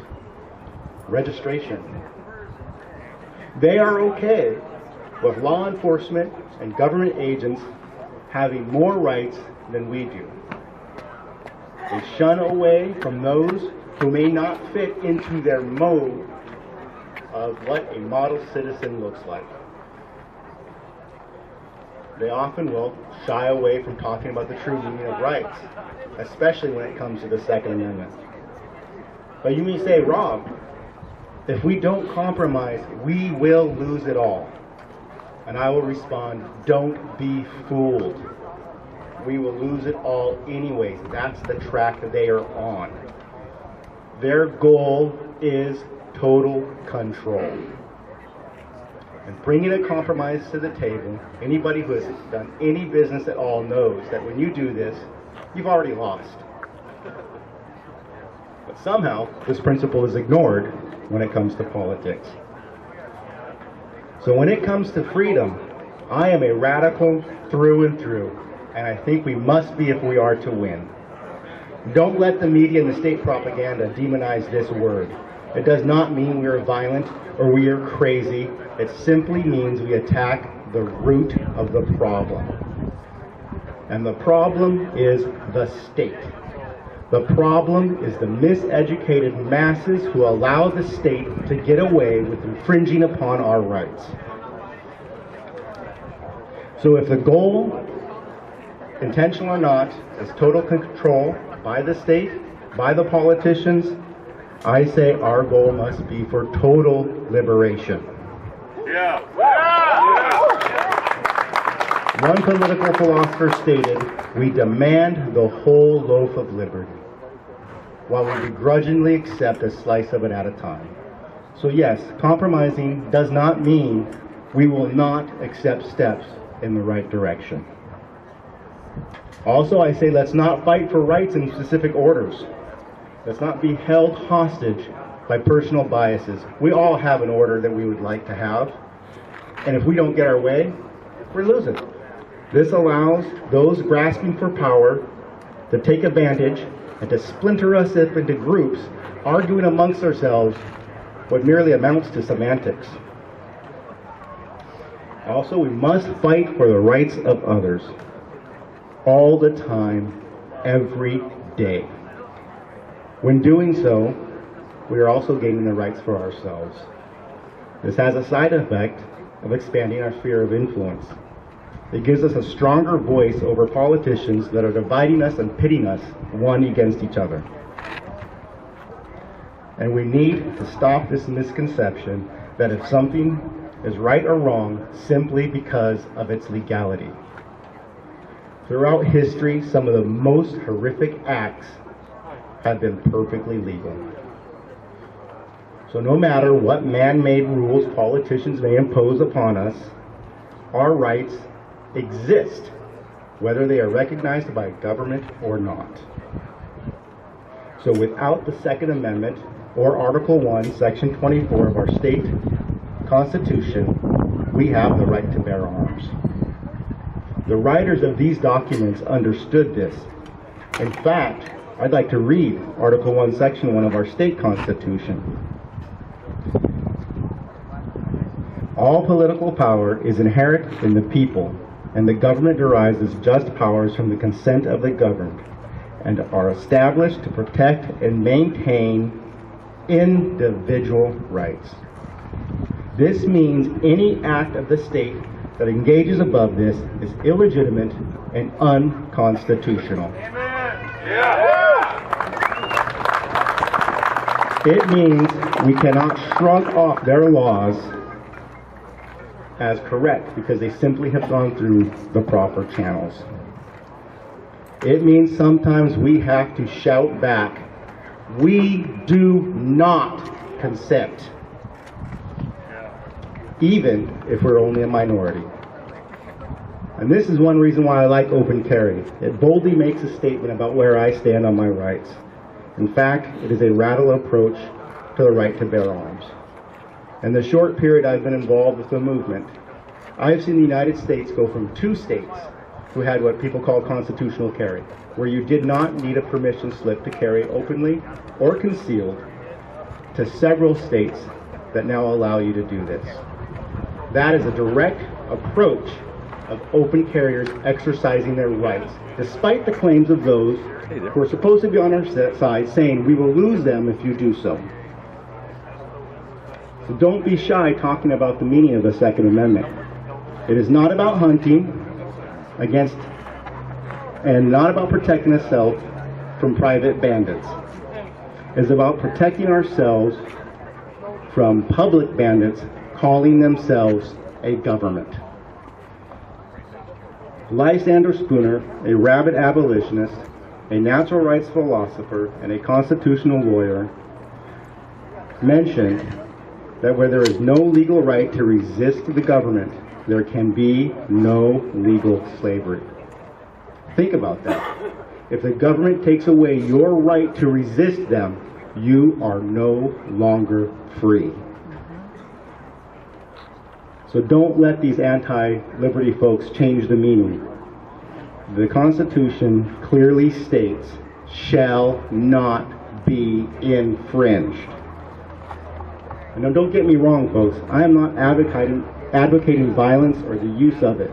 Registration. They are okay with law enforcement and government agents having more rights than we do. They shun away from those who may not fit into their mode of what a model citizen looks like. They often will shy away from talking about the true meaning of rights, especially when it comes to the Second Amendment. But you may say, Rob, if we don't compromise, we will lose it all. And I will respond, don't be fooled. We will lose it all anyways. That's the track that they are on. Their goal is total control. And bringing a compromise to the table, anybody who has done any business at all knows that when you do this, you've already lost. But somehow, this principle is ignored when it comes to politics. So when it comes to freedom, I am a radical through and through, and I think we must be if we are to win. Don't let the media and the state propaganda demonize this word. It does not mean we are violent or we are crazy. It simply means we attack the root of the problem. And the problem is the state. The problem is the miseducated masses who allow the state to get away with infringing upon our rights. So if the goal, intentional or not, is total control by the state, by the politicians, I say our goal must be for total liberation. Yeah. One political philosopher stated, we demand the whole loaf of liberty, while we begrudgingly accept a slice of it at a time. So yes, compromising does not mean we will not accept steps in the right direction. Also, I say let's not fight for rights in specific orders. Let's not be held hostage by personal biases. We all have an order that we would like to have, and if we don't get our way, we're losing. This allows those grasping for power to take advantage and to splinter us up into groups, arguing amongst ourselves what merely amounts to semantics. Also, we must fight for the rights of others, all the time, every day. When doing so, we are also gaining the rights for ourselves. This has a side effect of expanding our sphere of influence. It gives us a stronger voice over politicians that are dividing us and pitting us one against each other. And we need to stop this misconception that if something is right or wrong simply because of its legality. Throughout history, some of the most horrific acts have been perfectly legal. So no matter what man-made rules politicians may impose upon us, our rights exist, whether they are recognized by government or not. So without the Second Amendment or Article 1, Section 24 of our state Constitution, we have the right to bear arms. The writers of these documents understood this. In fact, I'd like to read Article 1, Section 1 of our state Constitution. All political power is inherent in the people, and the government derives its just powers from the consent of the governed, and are established to protect and maintain individual rights. This means any act of the state that engages above this is illegitimate and unconstitutional. It means we cannot shrug off their laws as correct because they simply have gone through the proper channels. It means sometimes we have to shout back, we do not consent, even if we're only a minority. And this is one reason why I like open carry. It boldly makes a statement about where I stand on my rights. In fact, it is a radical approach to the right to bear arms. In the short period I've been involved with the movement, I've seen the United States go from 2 states who had what people call constitutional carry, where you did not need a permission slip to carry openly or concealed, to several states that now allow you to do this. That is a direct approach of open carriers exercising their rights, despite the claims of those who are supposed to be on our side saying, we will lose them if you do so. So don't be shy talking about the meaning of the Second Amendment. It is not about hunting against, and not about protecting ourselves from private bandits. It is about protecting ourselves from public bandits calling themselves a government. Lysander Spooner, a rabid abolitionist, a natural rights philosopher, and a constitutional lawyer, mentioned that where there is no legal right to resist the government, there can be no legal slavery. Think about that. If the government takes away your right to resist them, you are no longer free. So don't let these anti-liberty folks change the meaning. The Constitution clearly states, shall not be infringed. And now don't get me wrong, folks. I am not advocating violence or the use of it.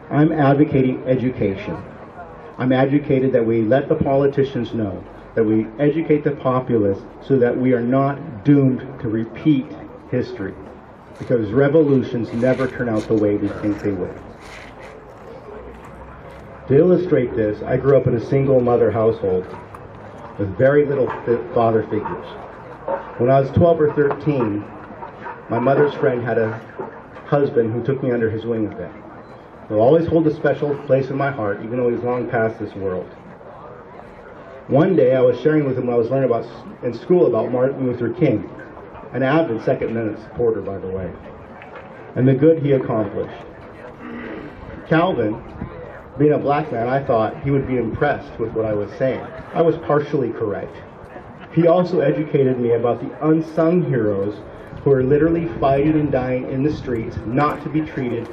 I'm advocating education. I'm advocating that we let the politicians know, that we educate the populace so that we are not doomed to repeat history, because revolutions never turn out the way we think they will. To illustrate this, I grew up in a single mother household with very little father figures. When I was 12 or 13, my mother's friend had a husband who took me under his wing a bit. He'll always hold a special place in my heart, even though he's long past this world. One day I was sharing with him what I was learning about in school about Martin Luther King, an avid Second Amendment supporter, by the way, and the good he accomplished. Calvin, being a black man, I thought he would be impressed with what I was saying. I was partially correct. He also educated me about the unsung heroes who are literally fighting and dying in the streets not to be treated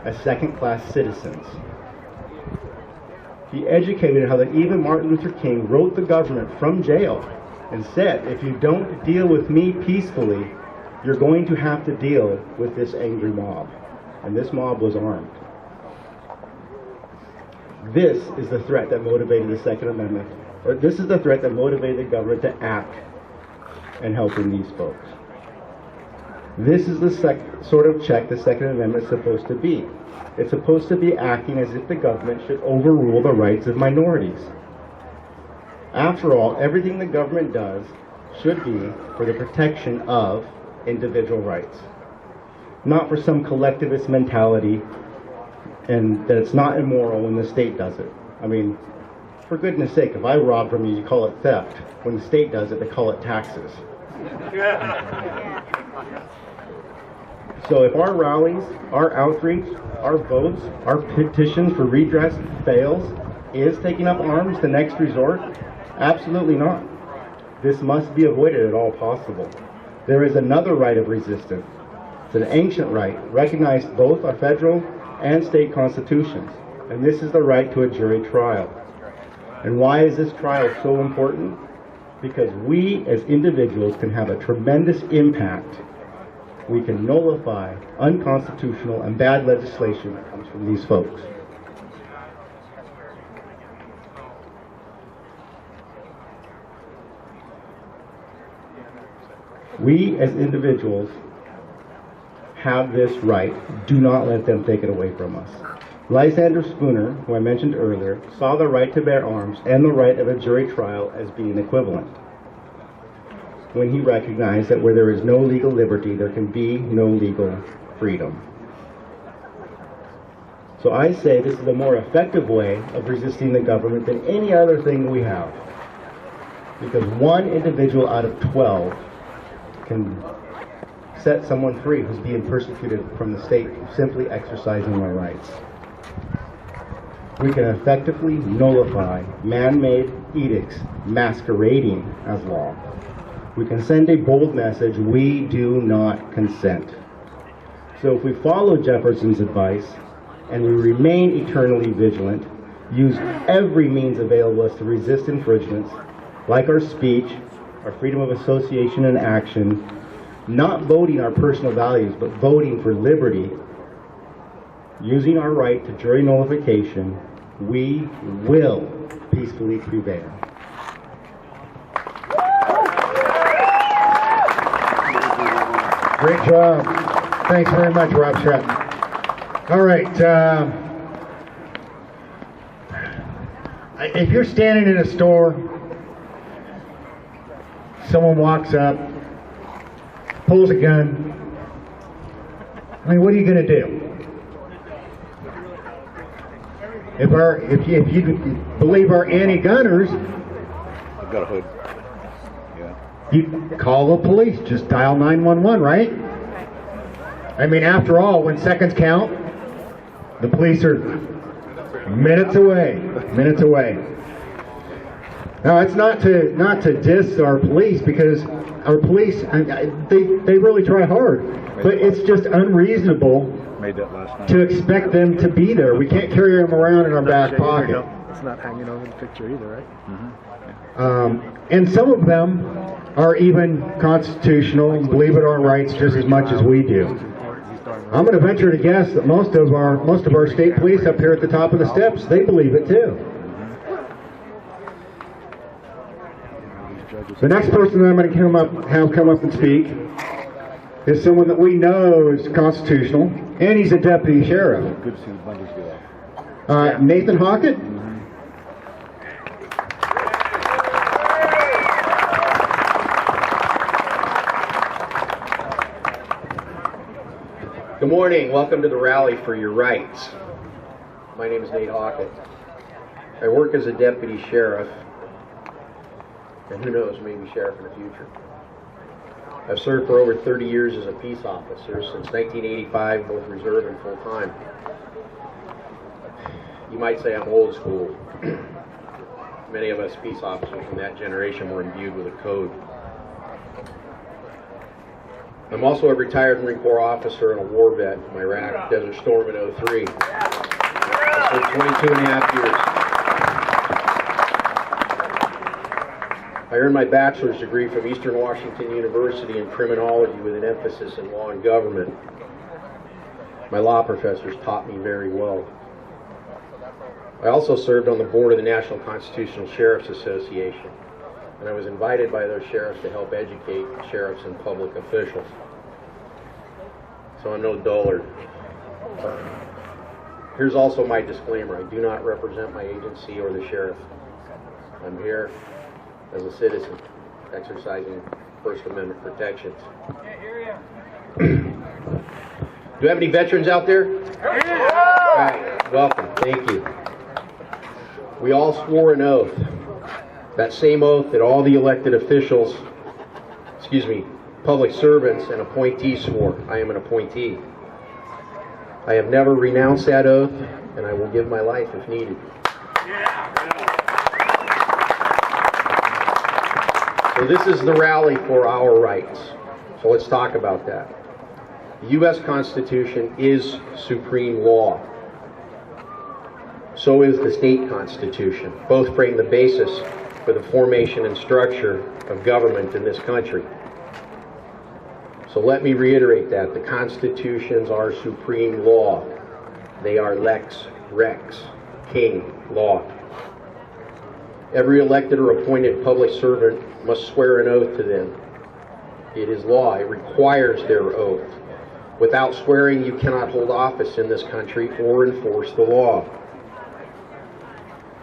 as second-class citizens. He educated how that even Martin Luther King wrote the government from jail and said, if you don't deal with me peacefully, you're going to have to deal with this angry mob. And this mob was armed. This is the threat that motivated the Second Amendment, or this is the threat that motivated the government to act in helping these folks. This is the sort of check the Second Amendment is supposed to be. It's supposed to be acting as if the government should overrule the rights of minorities. After all, everything the government does should be for the protection of individual rights, not for some collectivist mentality and that it's not immoral when the state does it. I mean, for goodness sake, if I rob from you, you call it theft. When the state does it, they call it taxes. So if our rallies, our outreach, our votes, our petitions for redress fails, is taking up arms the next resort? Absolutely not. This must be avoided at all possible. There is another right of resistance. It's an ancient right, recognized both our federal and state constitutions, and this is the right to a jury trial. And why is this trial so important? Because we as individuals can have a tremendous impact. We can nullify unconstitutional and bad legislation that comes from these folks. We as individuals have this right. Do not let them take it away from us. Lysander Spooner, who I mentioned earlier, saw the right to bear arms and the right of a jury trial as being equivalent, when he recognized that where there is no legal liberty, there can be no legal freedom. So I say this is a more effective way of resisting the government than any other thing we have. Because one individual out of 12 can set someone free who's being persecuted from the state for simply exercising their rights. We can effectively nullify man-made edicts masquerading as law. We can send a bold message: we do not consent. So if we follow Jefferson's advice and we remain eternally vigilant, use every means available to us to resist infringements, like our speech, our freedom of association and action, not voting our personal values, but voting for liberty, using our right to jury nullification, we will peacefully prevail. Great job. Thanks very much, Rob Stratton. All right. If you're standing in a store, someone walks up, pulls a gun, I mean, what are you going to do? If you believe our anti-gunners, I've got a hood. you call the police, just dial 911, right? I mean, after all, when seconds count, the police are minutes away. Now, it's not to diss our police, because our police, they really try hard, but it's just unreasonable Made that last night. to expect them to be there. We can't carry them around in our back pocket. It's not hanging over the picture either, right? And some of them are even constitutional and believe in our rights just as much as we do. I'm going to venture to guess that most of our state police up here at the top of the steps, they believe it too. The next person that I'm going to have come up and speak is someone that we know is constitutional, and he's a deputy sheriff. Good to see the bundles go out. Nathan Hockett. Good morning. Welcome to the Rally for Your Rights. My name is Nate Hockett. I work as a deputy sheriff, and who knows, maybe sheriff in the future. I've served for over 30 years as a peace officer, since 1985, both reserve and full-time. You might say I'm old school. Many of us peace officers from that generation were imbued with a code. I'm also a retired Marine Corps officer and a war vet from Iraq Desert Storm in '03. I served 22 and a half years. I earned my bachelor's degree from Eastern Washington University in criminology with an emphasis in law and government. My law professors taught me very well. I also served on the board of the National Constitutional Sheriffs Association, and I was invited by those sheriffs to help educate sheriffs and public officials. so I'm no dullard. Here's also my disclaimer. I do not represent my agency or the sheriff. I'm here as a citizen exercising First Amendment protections. Do you have any veterans out there? All right, welcome. Thank you. We all swore an oath. That same oath that all the elected officials, public servants and appointees swore. I am an appointee. I have never renounced that oath, and I will give my life if needed. So this is the rally for our rights. So let's talk about that. The U.S. Constitution is supreme law. So is the state constitution. Both frame the basis for the formation and structure of government in this country. So let me reiterate that. The constitutions are supreme law. They are lex, rex, king, law. Every elected or appointed public servant must swear an oath to them. It is law. It requires their oath. Without swearing, you cannot hold office in this country or enforce the law.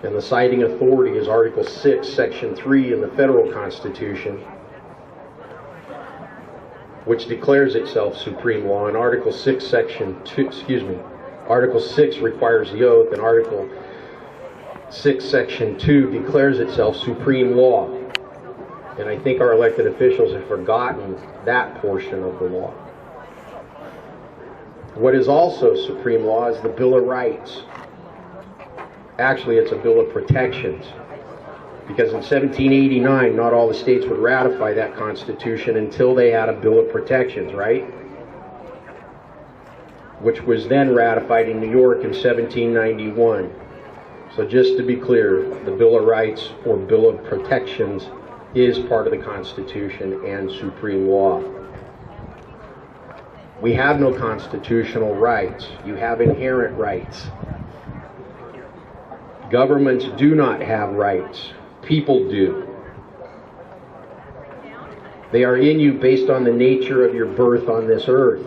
And the citing authority is Article 6, Section 3 in the Federal Constitution, which declares itself supreme law. And Article 6, Section 2, Article 6 requires the oath, and Article 6, Section 2 declares itself supreme law. And I think our elected officials have forgotten that portion of the law. What is also supreme law is the Bill of Rights. Actually, it's a Bill of Protections, because in 1789, not all the states would ratify that Constitution until they had a Bill of Protections, right? Which was then ratified in New York in 1791. So just to be clear, the Bill of Rights or Bill of Protections is part of the Constitution and supreme law. We have no constitutional rights. You have inherent rights. Governments do not have rights. People do. They are in you based on the nature of your birth on this earth.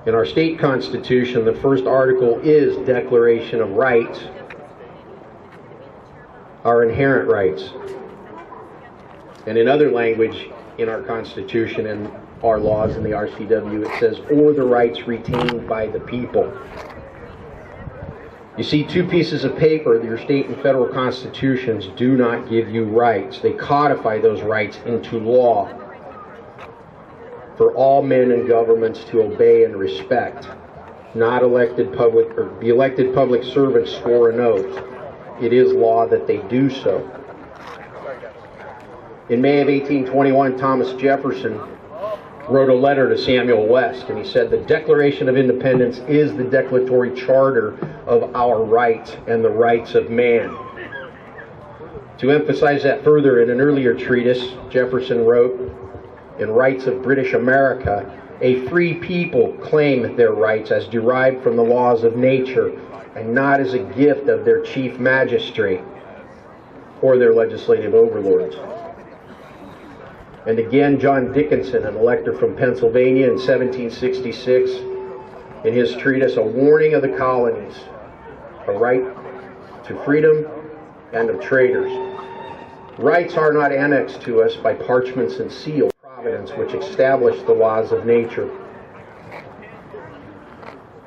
In our state constitution, the first article is Declaration of Rights, our inherent rights. And in other language in our constitution and our laws in the RCW, it says, or the rights retained by the people. You see, two pieces of paper, your state and federal constitutions do not give you rights. They codify those rights into law for all men and governments to obey and respect. Not elected public, or the elected public servants swore an oath. It is law that they do so. In May of 1821, Thomas Jefferson wrote a letter to Samuel West, and he said, the Declaration of Independence is the declaratory charter of our rights and the rights of man. To emphasize that further, in an earlier treatise, Jefferson wrote, in Rights of British America, a free people claim their rights as derived from the laws of nature and not as a gift of their chief magistrate or their legislative overlords. And again, John Dickinson, an elector from Pennsylvania in 1766, in his treatise, A Warning of the Colonies, a right to freedom and of traders. Rights are not annexed to us by parchments and seals, providence, which establish the laws of nature.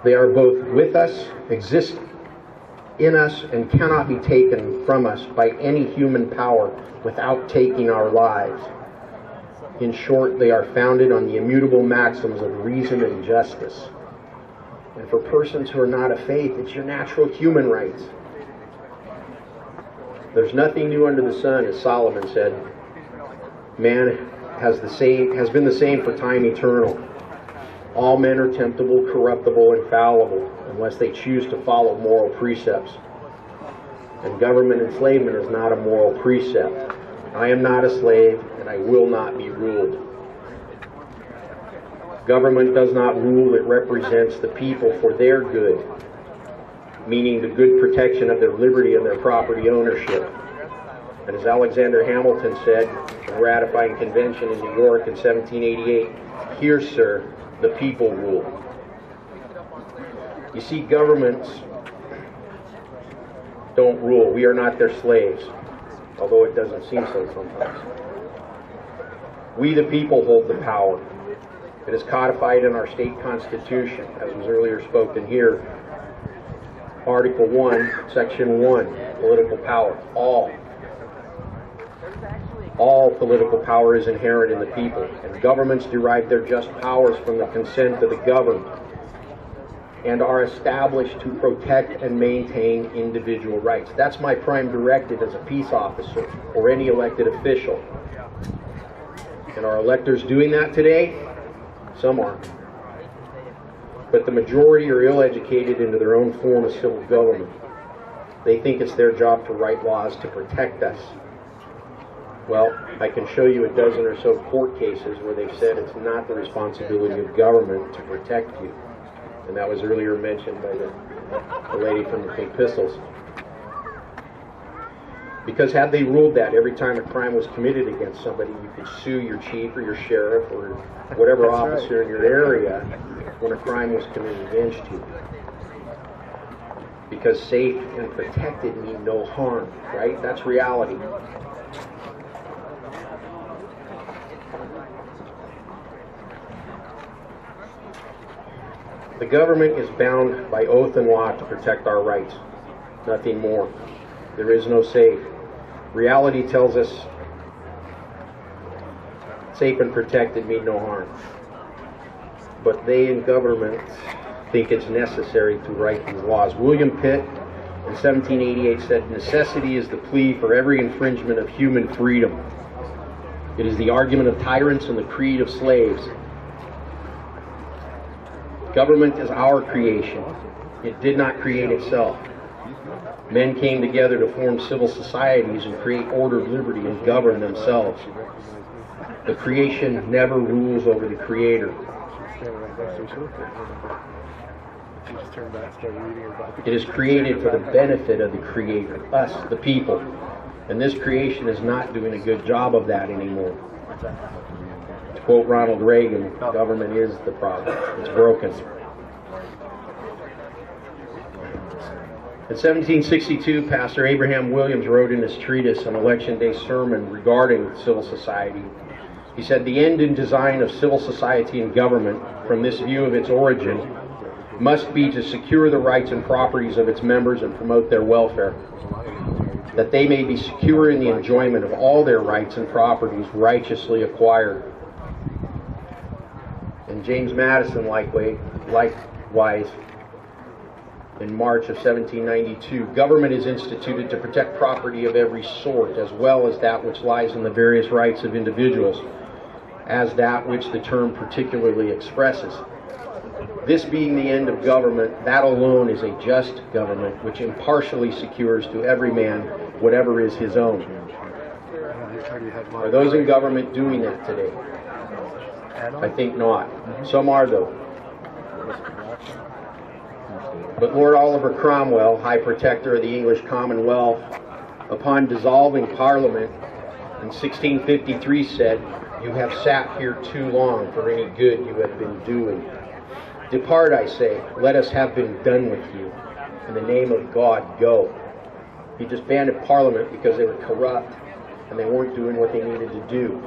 They are both with us, exist in us, and cannot be taken from us by any human power without taking our lives. In short, they are founded on the immutable maxims of reason and justice. And for persons who are not of faith, it's your natural human rights. There's nothing new under the sun, as Solomon said. Man has been the same for time eternal. All men are temptable, corruptible, and fallible, unless they choose to follow moral precepts. And government enslavement is not a moral precept. I am not a slave, and I will not be ruled. Government does not rule, it represents the people for their good, meaning the good protection of their liberty and their property ownership. And as Alexander Hamilton said in the ratifying convention in New York in 1788, here, sir, the people rule. You see, governments don't rule. We are not their slaves, although it doesn't seem so sometimes. We, the people, hold the power. It is codified in our state constitution, as was earlier spoken here. Article 1, Section 1, political power. All political power is inherent in the people, and governments derive their just powers from the consent of the governed, and are established to protect and maintain individual rights. That's my prime directive as a peace officer or any elected official. And are electors doing that today? Some are. But the majority are ill-educated into their own form of civil government. They think it's their job to write laws to protect us. Well, I can show you a dozen or so court cases where they've said it's not the responsibility of government to protect you. And that was earlier mentioned by the lady from the Pink Pistols. Because had they ruled that every time a crime was committed against somebody, you could sue your chief or your sheriff or whatever officer in your area when a crime was committed against you. Because safe and protected mean no harm, right? That's reality. The government is bound by oath and law to protect our rights, nothing more. There is no safe. Reality tells us safe and protected mean no harm. But they in government think it's necessary to write these laws. William Pitt in 1788 said, "Necessity is the plea for every infringement of human freedom. It is the argument of tyrants and the creed of slaves." Government is our creation. It did not create itself. Men came together to form civil societies and create ordered liberty and govern themselves. The creation never rules over the creator. It is created for the benefit of the creator, us, the people. And this creation is not doing a good job of that anymore. To quote Ronald Reagan, government is the problem. It's broken. In 1762, Pastor Abraham Williams wrote in his treatise, an election day sermon regarding civil society. He said, "The end and design of civil society and government, from this view of its origin, must be to secure the rights and properties of its members and promote their welfare, that they may be secure in the enjoyment of all their rights and properties righteously acquired." And James Madison, likewise, in March of 1792, "Government is instituted to protect property of every sort, as well as that which lies in the various rights of individuals, as that which the term particularly expresses. This being the end of government, that alone is a just government, which impartially secures to every man whatever is his own." Are those in government doing that today? I think not. Some are, though. But Lord Oliver Cromwell, High Protector of the English Commonwealth, upon dissolving Parliament in 1653 said, "You have sat here too long for any good you have been doing. Depart, I say, let us have been done with you. In the name of God, go." He disbanded Parliament because they were corrupt and they weren't doing what they needed to do.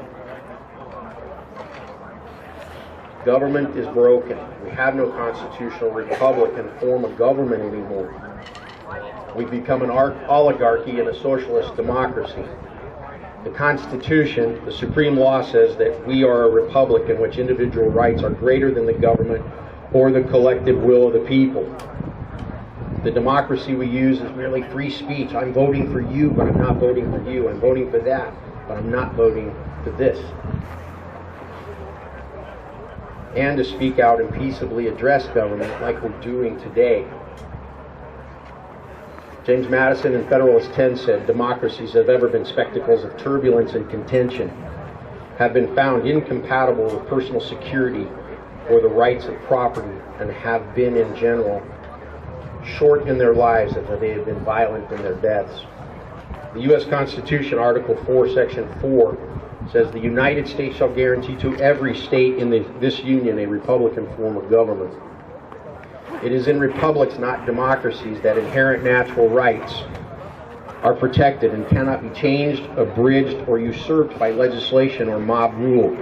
Government is broken. We have no constitutional republic and form of government anymore. We've become an oligarchy and a socialist democracy. The Constitution, the supreme law, says that we are a republic in which individual rights are greater than the government or the collective will of the people. The democracy we use is merely free speech. I'm voting for you, but I'm not voting for you. I'm voting for that, but I'm not voting for this. And to speak out and peaceably address government like we're doing today. James Madison in Federalist 10 said, "Democracies have ever been spectacles of turbulence and contention, have been found incompatible with personal security or the rights of property, and have been in general short in their lives as they have been violent in their deaths." The U.S. Constitution, Article 4, Section 4, says the United States shall guarantee to every state in this union a republican form of government. It is in republics, not democracies, that inherent natural rights are protected and cannot be changed, abridged, or usurped by legislation or mob rule.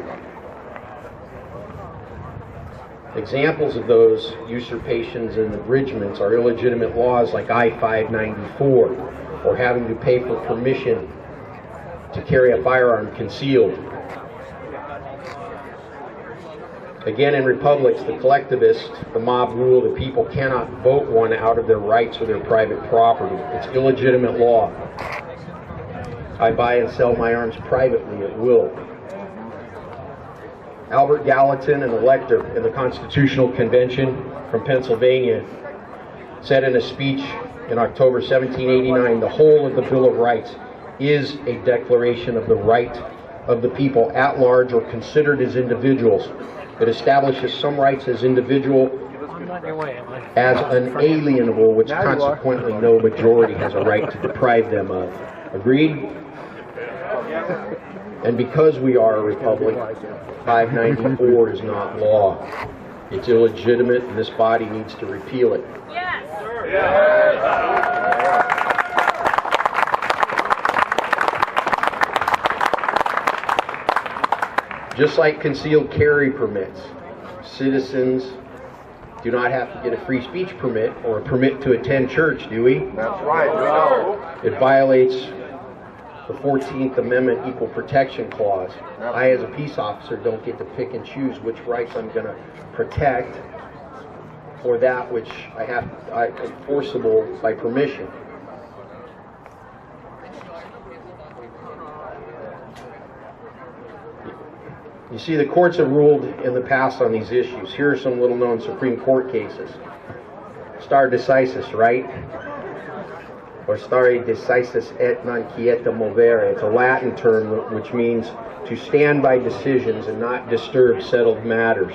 Examples of those usurpations and abridgments are illegitimate laws like I-594, or having to pay for permission to carry a firearm concealed. Again, in republics, the collectivists, the mob rule, the people cannot vote one out of their rights or their private property. It's illegitimate law. I buy and sell my arms privately at will. Albert Gallatin, an elector in the Constitutional Convention from Pennsylvania, said in a speech in October 1789, the whole of the Bill of Rights is a declaration of the right of the people at large or considered as individuals. It establishes some rights as individual, as unalienable, which consequently no majority has a right to deprive them of. Agreed? And because we are a republic, 594 is not law. It's illegitimate, and this body needs to repeal it. Yes. Just like concealed carry permits, citizens do not have to get a free speech permit or a permit to attend church, do we? That's right. No. It violates the 14th Amendment Equal Protection Clause. I, as a peace officer, don't get to pick and choose which rights I'm going to protect or that which I enforceable by permission. You see, the courts have ruled in the past on these issues. Here are some little-known Supreme Court cases. Stare decisis, right? Or stare decisis et non quieta movere. It's a Latin term which means to stand by decisions and not disturb settled matters.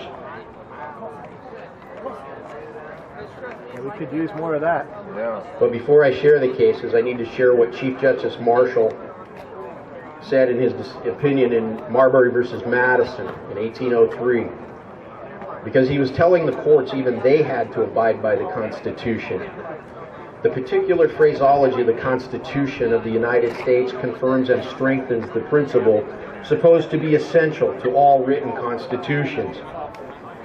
Yeah, we could use more of that. Yeah. But before I share the cases, I need to share what Chief Justice Marshall said in his opinion in Marbury versus Madison in 1803. Because he was telling the courts even they had to abide by the Constitution. The particular phraseology of the Constitution of the United States confirms and strengthens the principle supposed to be essential to all written constitutions,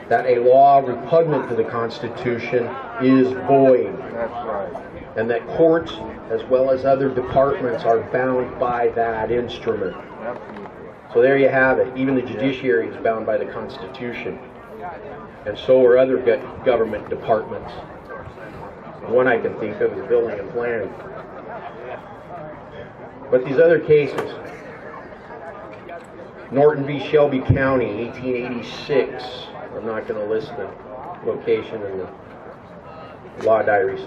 that a law repugnant to the Constitution is void. That's right. And that courts, as well as other departments, are bound by that instrument. Absolutely. So there you have it. Even the judiciary is bound by the Constitution. And so are other government departments. One I can think of is building and planning. But these other cases, Norton v. Shelby County, 1886. I'm not going to list the location in the law diaries.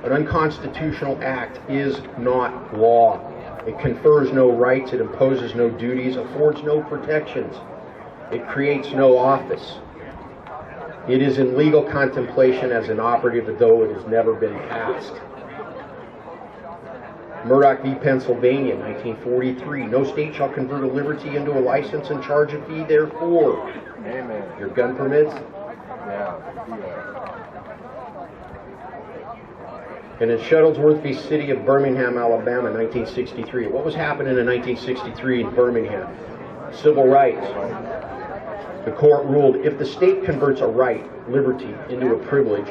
An unconstitutional act is not law. It confers no rights, it imposes no duties, affords no protections. It creates no office. It is in legal contemplation as inoperative, though it has never been passed. Murdoch v. Pennsylvania, 1943. No state shall convert a liberty into a license and charge a fee therefor. Amen. Your gun permits? Yeah. And in Shuttlesworth v. City of Birmingham, Alabama, 1963. What was happening in 1963 in Birmingham? Civil rights. The court ruled if the state converts a right, liberty, into a privilege,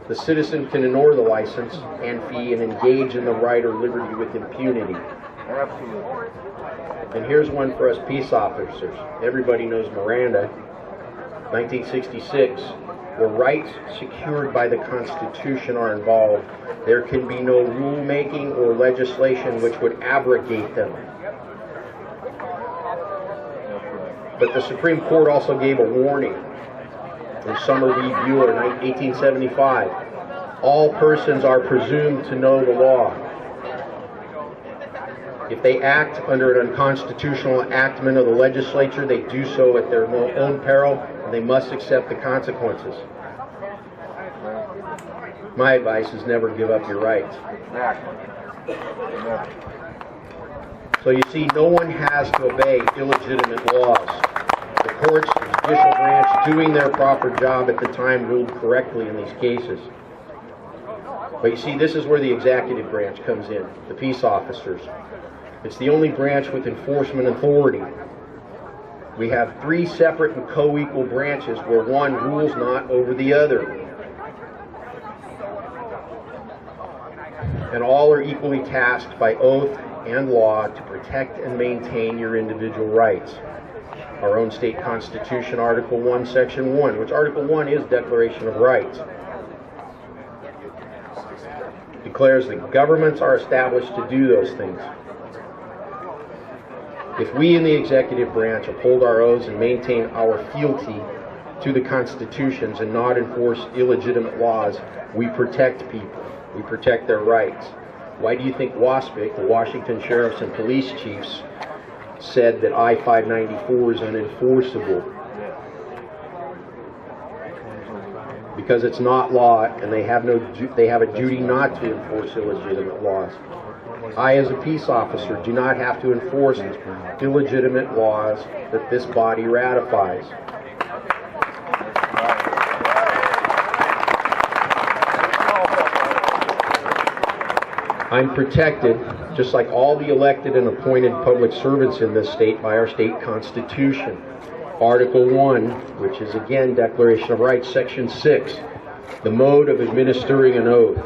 the citizen can ignore the license and fee and engage in the right or liberty with impunity. Absolutely. And here's one for us peace officers. Everybody knows Miranda, 1966. Where rights secured by the Constitution are involved, there can be no rulemaking or legislation which would abrogate them. But the Supreme Court also gave a warning in Summer v. Bueller, 1875. All persons are presumed to know the law. If they act under an unconstitutional enactment of the legislature, they do so at their own peril, and they must accept the consequences. My advice is never give up your rights. Exactly. Never. So you see, no one has to obey illegitimate laws. The courts, the judicial branch, doing their proper job at the time, ruled correctly in these cases. But you see, this is where the executive branch comes in, the peace officers. It's the only branch with enforcement authority. We have three separate and co-equal branches where one rules not over the other. And all are equally tasked by oath and law to protect and maintain your individual rights. Our own state constitution, Article 1, Section 1, which Article 1 is Declaration of Rights, declares that governments are established to do those things. If we in the executive branch uphold our oaths and maintain our fealty to the constitutions and not enforce illegitimate laws, we protect people. We protect their rights. Why do you think WASPIC, the Washington Sheriffs and Police Chiefs, said that I-594 is unenforceable? Because it's not law, and they have a duty not to enforce illegitimate laws. I, as a peace officer, do not have to enforce illegitimate laws that this body ratifies. I'm protected, just like all the elected and appointed public servants in this state, by our state constitution. Article 1, which is again Declaration of Rights, Section 6, the mode of administering an oath.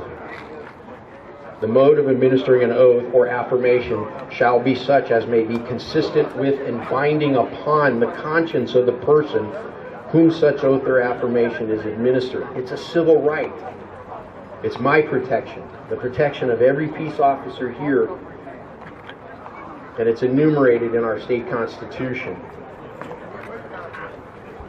The mode of administering an oath or affirmation shall be such as may be consistent with and binding upon the conscience of the person whom such oath or affirmation is administered. It's a civil right. It's my protection, the protection of every peace officer here, and it's enumerated in our state constitution.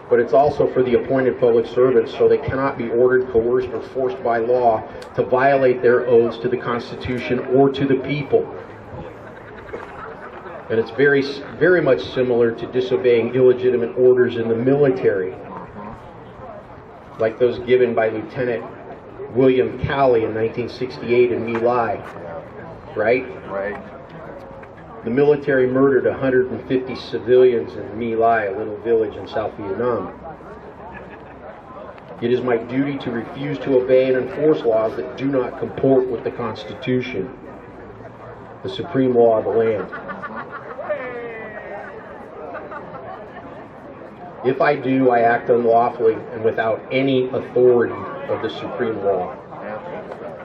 But it's also for the appointed public servants, so they cannot be ordered, coerced, or forced by law to violate their oaths to the Constitution or to the people. And it's very, very much similar to disobeying illegitimate orders in the military, like those given by Lieutenant William Calley in 1968 in My Lai, right? Right. The military murdered 150 civilians in My Lai, a little village in South Vietnam. It is my duty to refuse to obey and enforce laws that do not comport with the Constitution, the supreme law of the land. If I do, I act unlawfully and without any authority of the supreme law,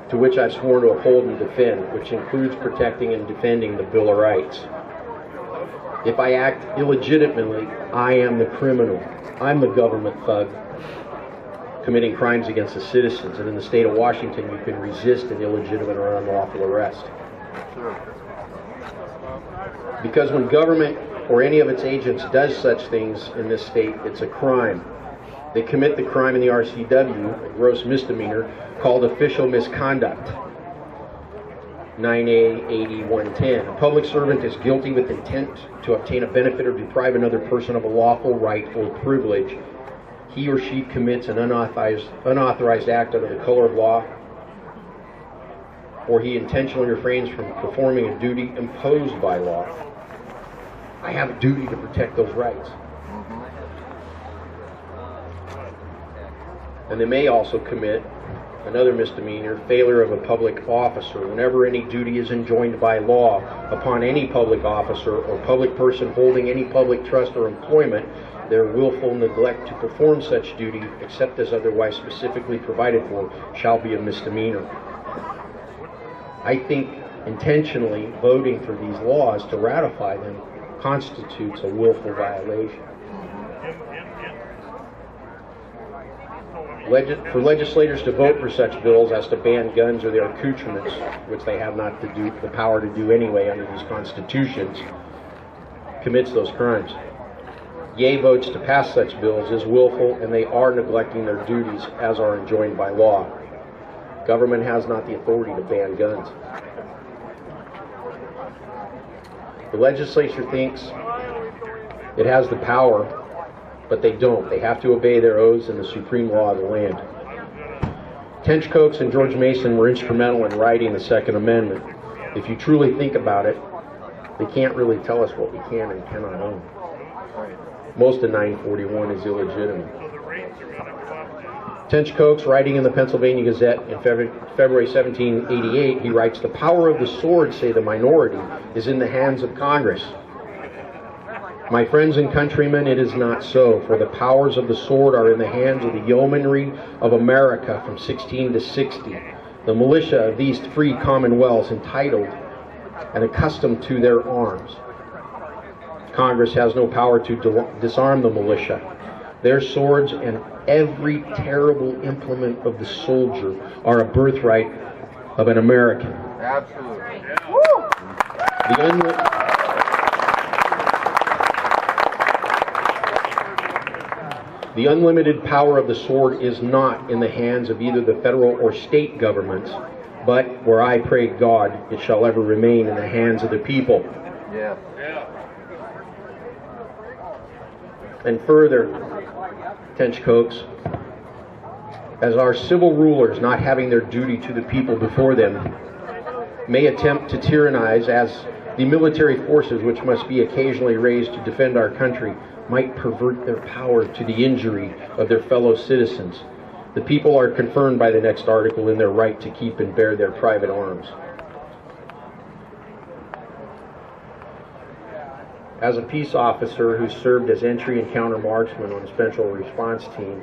to which I've sworn to uphold and defend, which includes protecting and defending the Bill of Rights. If I act illegitimately, I am the criminal. I'm the government thug committing crimes against the citizens, and in the state of Washington, you can resist an illegitimate or unlawful arrest. Because when government or any of its agents does such things in this state, it's a crime. They commit the crime in the RCW, a gross misdemeanor, called official misconduct, 9A 80-110. A public servant is guilty with intent to obtain a benefit or deprive another person of a lawful right or privilege. He or she commits an unauthorized act under the color of law, or he intentionally refrains from performing a duty imposed by law. I have a duty to protect those rights. And they may also commit another misdemeanor, failure of a public officer. Whenever any duty is enjoined by law upon any public officer or public person holding any public trust or employment, their willful neglect to perform such duty, except as otherwise specifically provided for, shall be a misdemeanor. I think intentionally voting for these laws to ratify them constitutes a willful violation. For legislators to vote for such bills as to ban guns or their accoutrements, which they have not the power to do anyway under these constitutions, commits those crimes. Yea votes to pass such bills is willful, and they are neglecting their duties as are enjoined by law. Government has not the authority to ban guns. The legislature thinks it has the power, but they don't. They have to obey their oaths and the supreme law of the land. Tench Coates and George Mason were instrumental in writing the Second Amendment. If you truly think about it, They can't really tell us what we can and cannot own. Most of 941 is illegitimate. Tench Coates, writing in the Pennsylvania Gazette in February 1788, he writes, "The power of the sword, say the minority, is in the hands of Congress. My friends and countrymen, it is not so, for the powers of the sword are in the hands of the yeomanry of America from 16 to 60, the militia of these free commonwealths entitled and accustomed to their arms. Congress has no power to disarm the militia. Their swords and every terrible implement of the soldier are a birthright of an American." Absolutely. The unlimited power of the sword is not in the hands of either the federal or state governments, but where I pray God, it shall ever remain in the hands of the people. Yes. And further, Tench Coates, as our civil rulers, not having their duty to the people before them, may attempt to tyrannize, as the military forces which must be occasionally raised to defend our country might pervert their power to the injury of their fellow citizens. The people are confirmed by the next article in their right to keep and bear their private arms. As a peace officer who served as entry and counter marksman on a special response team,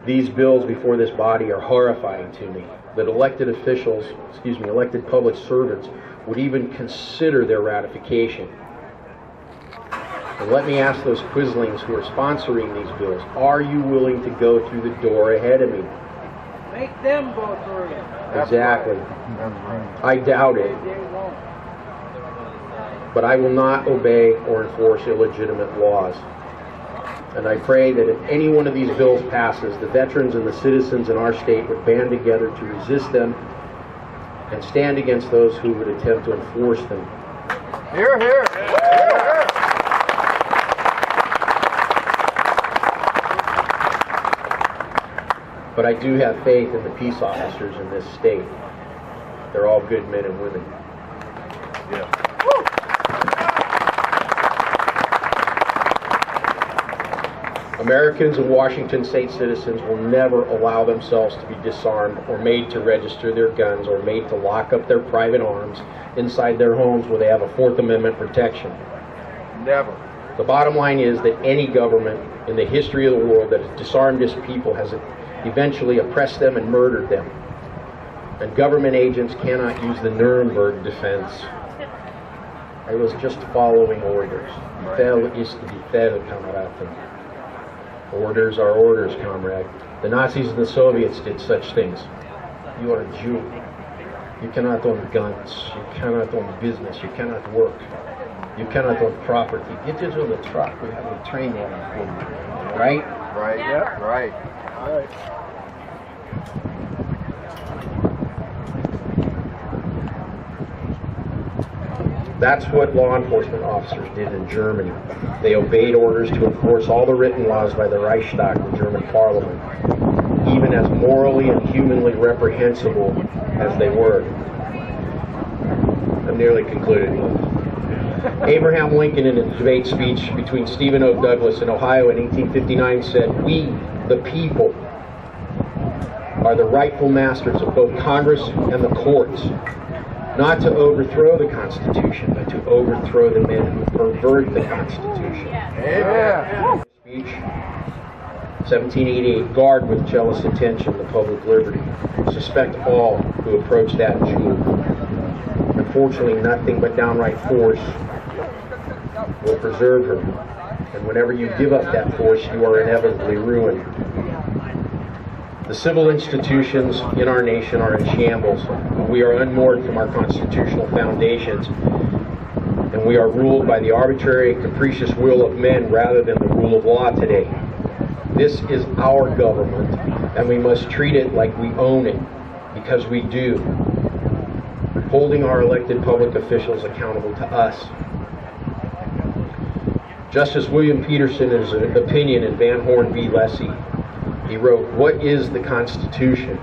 these bills before this body are horrifying to me. That elected officials, elected public servants would even consider their ratification. And let me ask those quislings who are sponsoring these bills, are you willing to go through the door ahead of me? Make them vote for you. Exactly. That's right. I doubt it. But I will not obey or enforce illegitimate laws. And I pray that if any one of these bills passes, the veterans and the citizens in our state would band together to resist them and stand against those who would attempt to enforce them. Hear, hear. Hear, hear. But I do have faith in the peace officers in this state. They're all good men and women. Yeah. Americans and Washington state citizens will never allow themselves to be disarmed or made to register their guns or made to lock up their private arms inside their homes where they have a Fourth Amendment protection. Never. The bottom line is that any government in the history of the world that has disarmed its people has eventually oppressed them and murdered them. And government agents cannot use the Nuremberg defense. I was just following orders. Befehl ist Befehl, Kameraden. Orders are orders, comrade. The Nazis and the Soviets did such things. You are a Jew. You cannot own guns. You cannot own business. You cannot work. You cannot own property. Get this on the truck. We have a train there. Right? Right. Yeah. Right. That's what law enforcement officers did in Germany. They obeyed orders to enforce all the written laws by the Reichstag, the German parliament, even as morally and humanly reprehensible as they were. I'm nearly concluded. Abraham Lincoln, in a debate speech between Stephen O. Douglas in Ohio in 1859, said, "We, the people, are the rightful masters of both Congress and the courts, not to overthrow the Constitution, but to overthrow the men who pervert the Constitution." Amen. Speech, 1788, guard with jealous attention the public liberty. Suspect all who approach that jewel. Unfortunately, nothing but downright force will preserve her. And whenever you give up that force, you are inevitably ruined. The civil institutions in our nation are in shambles. We are unmoored from our constitutional foundations, and we are ruled by the arbitrary, capricious will of men rather than the rule of law today. This is our government, and we must treat it like we own it, because we do, holding our elected public officials accountable to us. Justice William Peterson, in his opinion in Van Horn v. Lessee, he wrote, "What is the Constitution?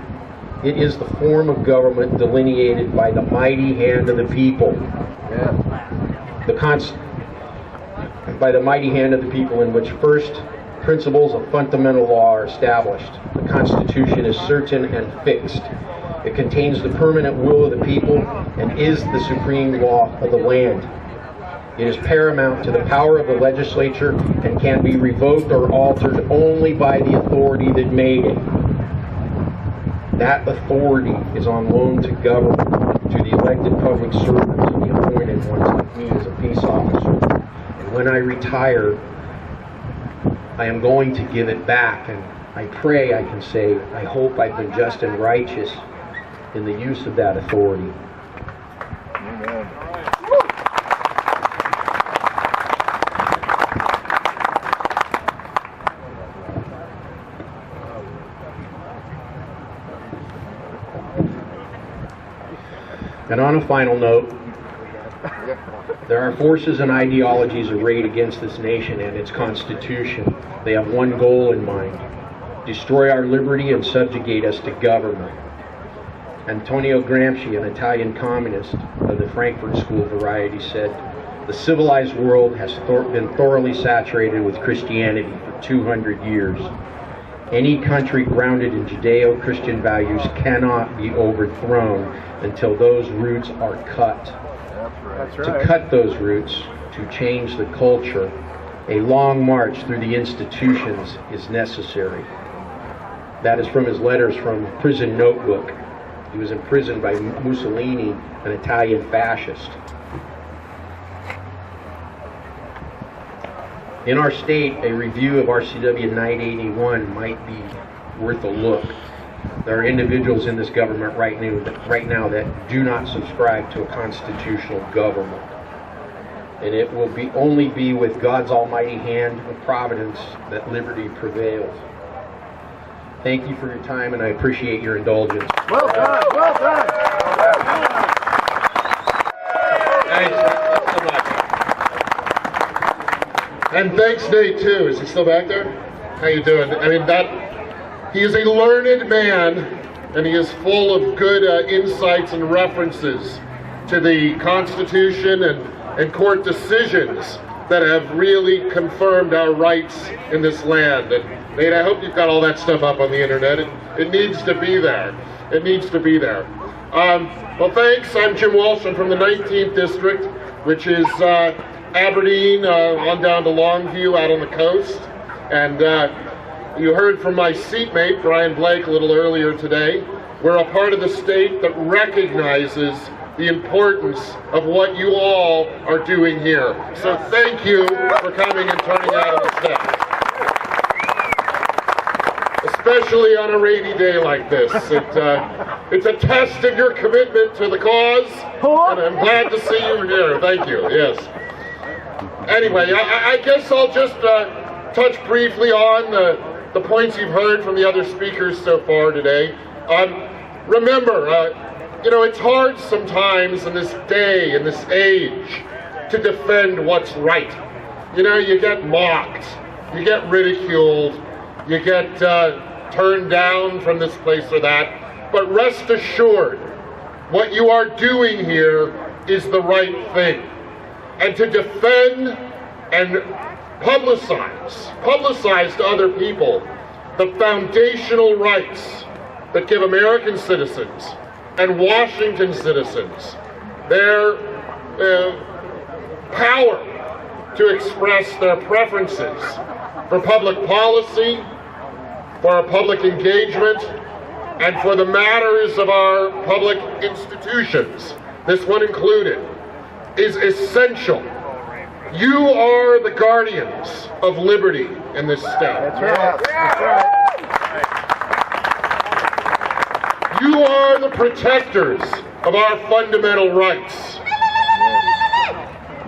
It is the form of government delineated by the mighty hand of the people. by the mighty hand of the people, in which first principles of fundamental law are established. The Constitution is certain and fixed. It contains the permanent will of the people and is the supreme law of the land. It is paramount to the power of the legislature and can be revoked or altered only by the authority that made it. That authority is on loan to government, to the elected public servants and the appointed ones like me as a peace officer. And when I retire, I am going to give it back, and I pray I can say, I hope I've been just and righteous in the use of that authority. Amen. And on a final note, there are forces and ideologies arrayed against this nation and its Constitution. They have one goal in mind: destroy our liberty and subjugate us to government. Antonio Gramsci, an Italian communist of the Frankfurt School variety, said, "The civilized world has been thoroughly saturated with Christianity for 200 years. Any country grounded in Judeo-Christian values cannot be overthrown until those roots are cut. That's right. To cut those roots, to change the culture, a long march through the institutions is necessary." That is from his letters from Prison Notebook. He was imprisoned by Mussolini, an Italian fascist. In our state, a review of RCW 981 might be worth a look. There are individuals in this government right now that do not subscribe to a constitutional government. And it will only be with God's almighty hand of providence that liberty prevails. Thank you for your time, and I appreciate your indulgence. Well done. Well done. Thanks so much. And thanks, Nate, too. Is he still back there? How you doing? I mean, he is a learned man, and he is full of good insights and references to the Constitution and court decisions that have really confirmed our rights in this land. And Nate, I hope you've got all that stuff up on the internet. It needs to be there. It needs to be there. Well, thanks. I'm Jim Walsh. I'm from the 19th District, which is Aberdeen on down to Longview out on the coast. And you heard from my seatmate, Brian Blake, a little earlier today. We're a part of the state that recognizes the importance of what you all are doing here. So thank you for coming and turning out on the steps. Especially on a rainy day like this. It's a test of your commitment to the cause, and I'm glad to see you here. Thank you, yes. Anyway, I guess I'll just touch briefly on the points you've heard from the other speakers so far today. Remember, it's hard sometimes in this day, in this age, to defend what's right. You get mocked, you get ridiculed, you get turned down from this place or that. But rest assured, what you are doing here is the right thing. And to defend and publicize to other people the foundational rights that give American citizens and Washington citizens their power to express their preferences for public policy, for our public engagement, and for the matters of our public institutions, this one included, is essential. You are the guardians of liberty in this state. That's right. That's right. You are the protectors of our fundamental rights.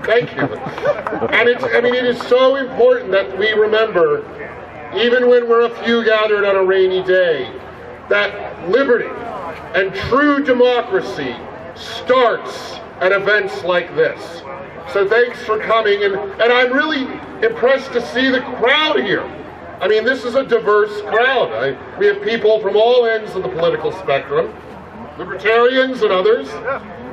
Thank you. And it is so important that we remember, even when we're a few gathered on a rainy day, that liberty and true democracy starts at events like this. So thanks for coming, and I'm really impressed to see the crowd here. I mean, this is a diverse crowd. We have people from all ends of the political spectrum, libertarians and others.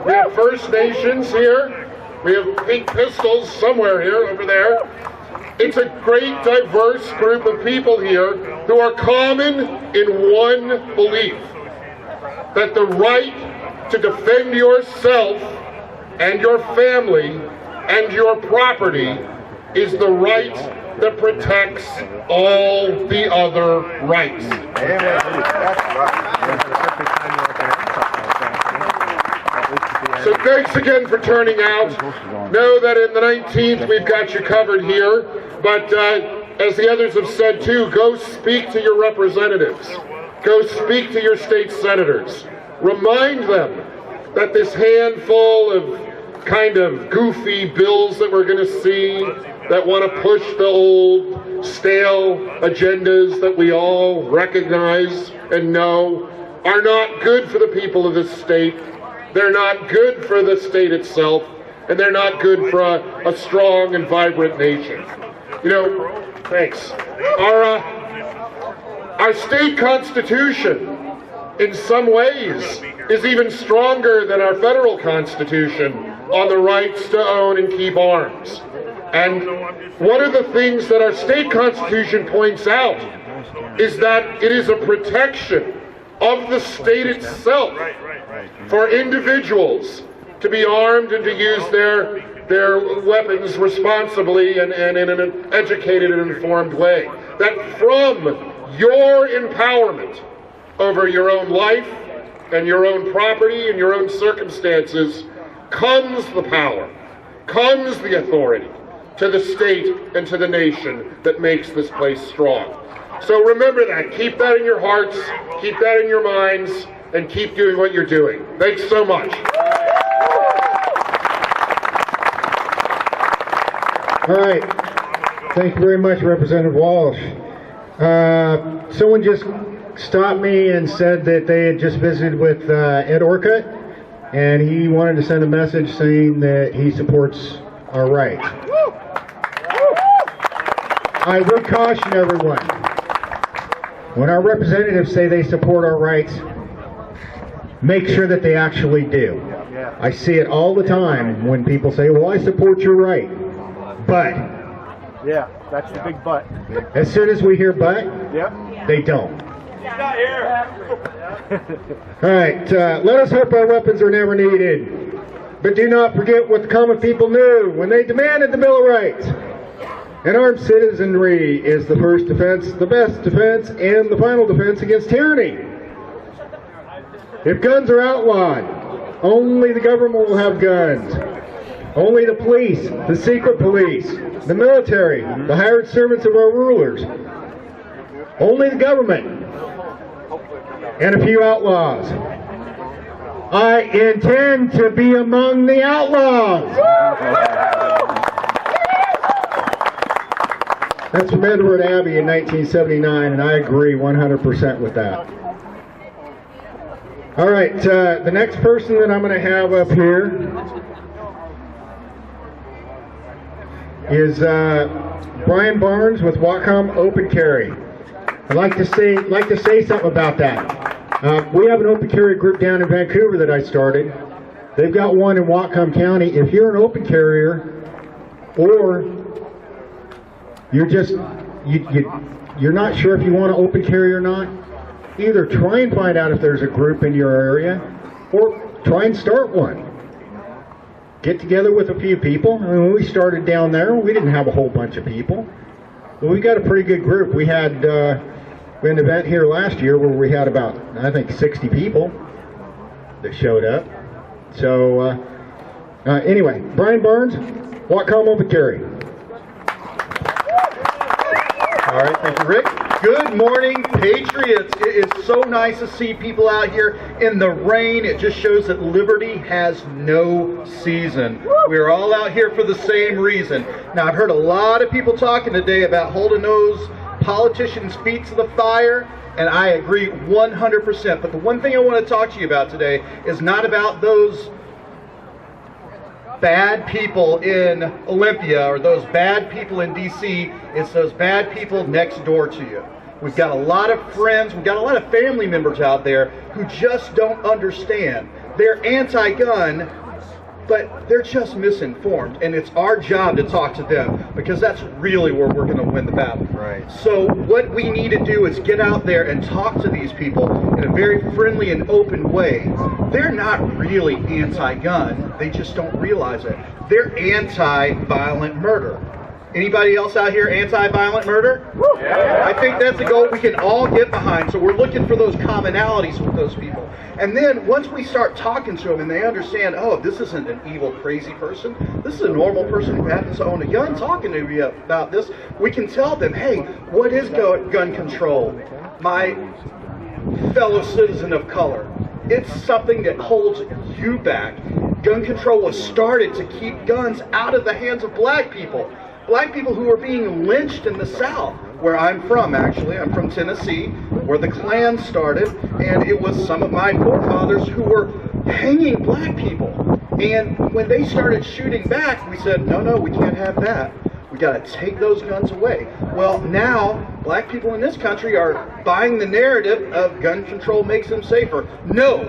We have First Nations here. We have pink pistols somewhere here, over there. It's a great, diverse group of people here who are common in one belief, that the right to defend yourself and your family and your property is the right that protects all the other rights. So thanks again for turning out. Know that in the 19th we've got you covered here, but as the others have said too, go speak to your representatives. Go speak to your state senators. Remind them that this handful of kind of goofy bills that we're going to see that want to push the old, stale agendas that we all recognize and know are not good for the people of this state. They're not good for the state itself, and they're not good for a strong and vibrant nation. You know, thanks. Our state constitution, in some ways, is even stronger than our federal constitution on the rights to own and keep arms. And one of the things that our state constitution points out is that it is a protection of the state itself for individuals to be armed and to use their weapons responsibly and in an educated and informed way. That from your empowerment over your own life and your own property and your own circumstances comes the power, comes the authority to the state and to the nation that makes this place strong. So remember that. Keep that in your hearts, keep that in your minds, and keep doing what you're doing. Thanks so much. All right. Thank you very much, Representative Walsh. Someone just stopped me and said that they had just visited with Ed Orcutt, and he wanted to send a message saying that he supports our rights. I would caution everyone, when our representatives say they support our rights, make sure that they actually do. I see it all the time when people say, well, I support your right, but. Yeah, that's the big but. As soon as we hear but, they don't. He's not here. All right, let us hope our weapons are never needed. But do not forget what the common people knew when they demanded the Bill of Rights. And armed citizenry is the first defense, the best defense, and the final defense against tyranny. If guns are outlawed, only the government will have guns. Only the police, the secret police, the military, the hired servants of our rulers. Only the government. And a few outlaws. I intend to be among the outlaws. That's from Edward Abbey in 1979, and I agree 100% with that. All right, the next person that I'm going to have up here is Brian Barnes with Whatcom Open Carry. I'd like to say something about that. We have an open carry group down in Vancouver that I started. They've got one in Whatcom County. If you're an open carrier, or you're just you're not sure if you want to open carry or not, either try and find out if there's a group in your area, or try and start one. Get together with a few people. I mean, when we started down there, we didn't have a whole bunch of people, but we got a pretty good group. We had an event here last year where we had about, I think, 60 people that showed up. So anyway, Brian Barnes, Whatcom Open Carry. All right, thank you, Rick. Good morning, Patriots. It is so nice to see people out here in the rain. It just shows that liberty has no season. We're all out here for the same reason. Now, I've heard a lot of people talking today about holding those politicians' feet to the fire, and I agree 100%. But the one thing I want to talk to you about today is not about those bad people in Olympia or those bad people in DC. It's those bad people next door to you. We've got a lot of friends, we've got a lot of family members out there who just don't understand. They're anti-gun, but they're just misinformed, and it's our job to talk to them, because that's really where we're going to win the battle. Right. So what we need to do is get out there and talk to these people in a very friendly and open way. They're not really anti-gun, they just don't realize it. They're anti-violent murder. Anybody else out here anti-violent murder? Yeah. I think that's a goal we can all get behind. So we're looking for those commonalities with those people. And then once we start talking to them and they understand, oh, this isn't an evil, crazy person. This is a normal person who happens to own a gun talking to me about this. We can tell them, hey, what is gun control? My fellow citizen of color. It's something that holds you back. Gun control was started to keep guns out of the hands of black people. Black people who are being lynched in the South, where I'm from actually. I'm from Tennessee, where the Klan started, and it was some of my forefathers who were hanging black people. And when they started shooting back, we said, no, we can't have that. We got to take those guns away. Well, now, black people in this country are buying the narrative of gun control makes them safer. No,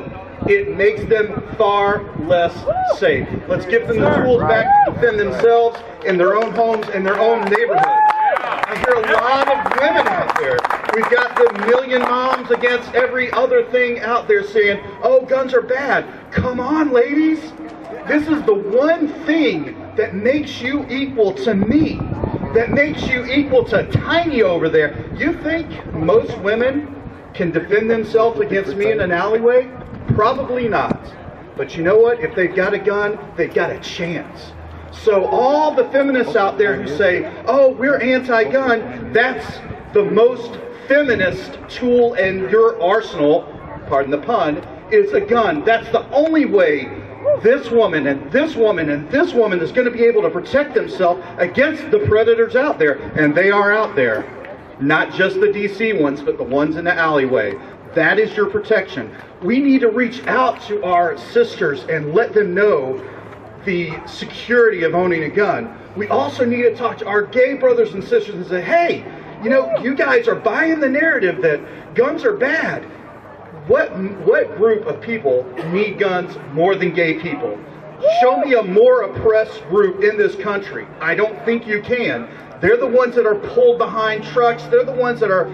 it makes them far less safe. Let's give them the tools back to defend themselves in their own homes, in their own neighborhoods. I hear a lot of women out there. We've got the million moms against every other thing out there saying, oh, guns are bad. Come on, ladies. This is the one thing that makes you equal to me, that makes you equal to Tiny over there. You think most women can defend themselves against me in an alleyway? Probably not. But you know what? If they've got a gun, they've got a chance. So all the feminists out there who say, oh, we're anti-gun, that's the most feminist tool in your arsenal, pardon the pun, is a gun. That's the only way this woman and this woman and this woman is going to be able to protect themselves against the predators out there. And they are out there. Not just the DC ones, but the ones in the alleyway. That is your protection. We need to reach out to our sisters and let them know the security of owning a gun. We also need to talk to our gay brothers and sisters and say, hey, you know, you guys are buying the narrative that guns are bad. What group of people need guns more than gay people? Show me a more oppressed group in this country. I don't think you can. They're the ones that are pulled behind trucks. They're the ones that are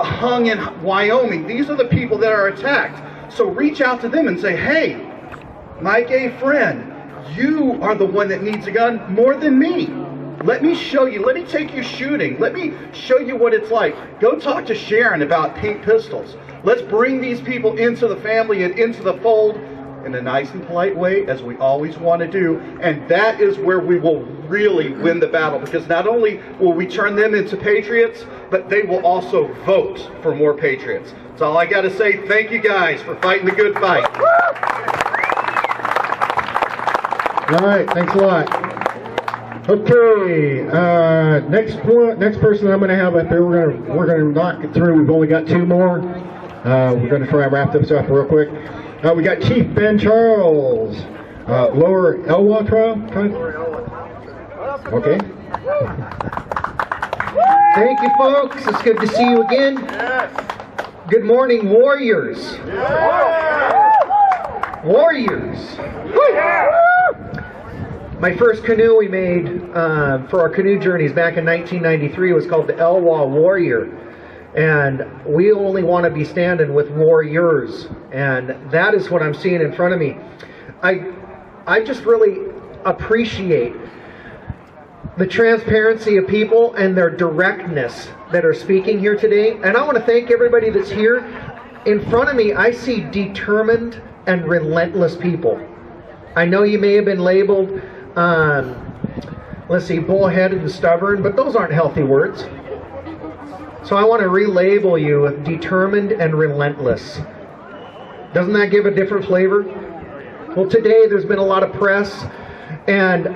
hung in Wyoming. These are the people that are attacked. So reach out to them and say, hey, my gay friend, you are the one that needs a gun more than me. Let me show you. Let me take you shooting. Let me show you what it's like. Go talk to Sharon about pink pistols. Let's bring these people into the family and into the fold in a nice and polite way, as we always want to do. And that is where we will really win the battle, because not only will we turn them into patriots, but they will also vote for more patriots. That's all I got to say. Thank you guys for fighting the good fight. All right, thanks a lot. Okay, next person I'm going to have up there. We're going to knock it through. We've only got two more. We're going to try and wrap this up real quick. We got Chief Ben Charles, Lower Elwha Trial. Okay. Thank you, folks. It's good to see you again. Good morning, warriors. Warriors. My first canoe we made for our canoe journeys back in 1993 was called the Elwha Warrior. And we only want to be standing with warriors. And that is what I'm seeing in front of me. I just really appreciate the transparency of people and their directness that are speaking here today. And I want to thank everybody that's here. In front of me, I see determined and relentless people. I know you may have been labeled, let's see, bullheaded and stubborn, but those aren't healthy words. So I want to relabel you with determined and relentless. Doesn't that give a different flavor? Well, today there's been a lot of press, and